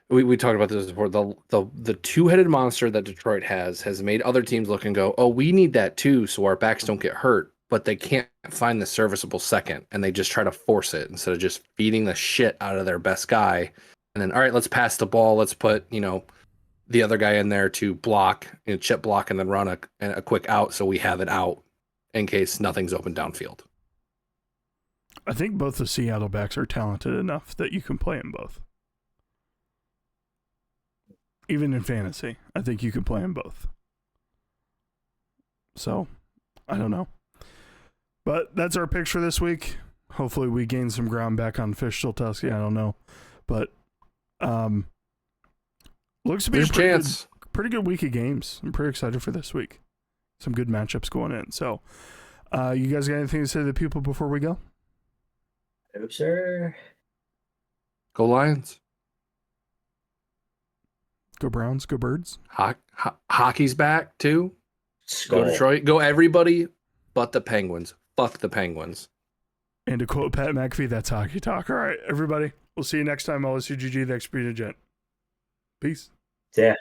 we talked about this before. The two-headed monster that Detroit has made other teams look and go, oh, we need that too, so our backs don't get hurt. But they can't find the serviceable second, and they just try to force it instead of just feeding the shit out of their best guy. And then, all right, let's pass the ball. Let's put the other guy in there to block, chip block, and then run a quick out so we have it out in case nothing's open downfield. I think both the Seattle backs are talented enough that you can play them both. Even in fantasy, I think you can play them both. So, I don't know. But that's our picks for this week. Hopefully we gain some ground back on Fish Zoltowski. I don't know. But looks to be a pretty good week of games. I'm pretty excited for this week. Some good matchups going in. So, you guys got anything to say to the people before we go? No, sir. Go Lions. Go Browns. Go Birds. Hockey's back too. Skull. Go Detroit. Go everybody but the Penguins. Fuck the Penguins. And to quote Pat McAfee, that's hockey talk. All right, everybody. We'll see you next time. LSUGG, the Expedient Gent. Peace. Yeah.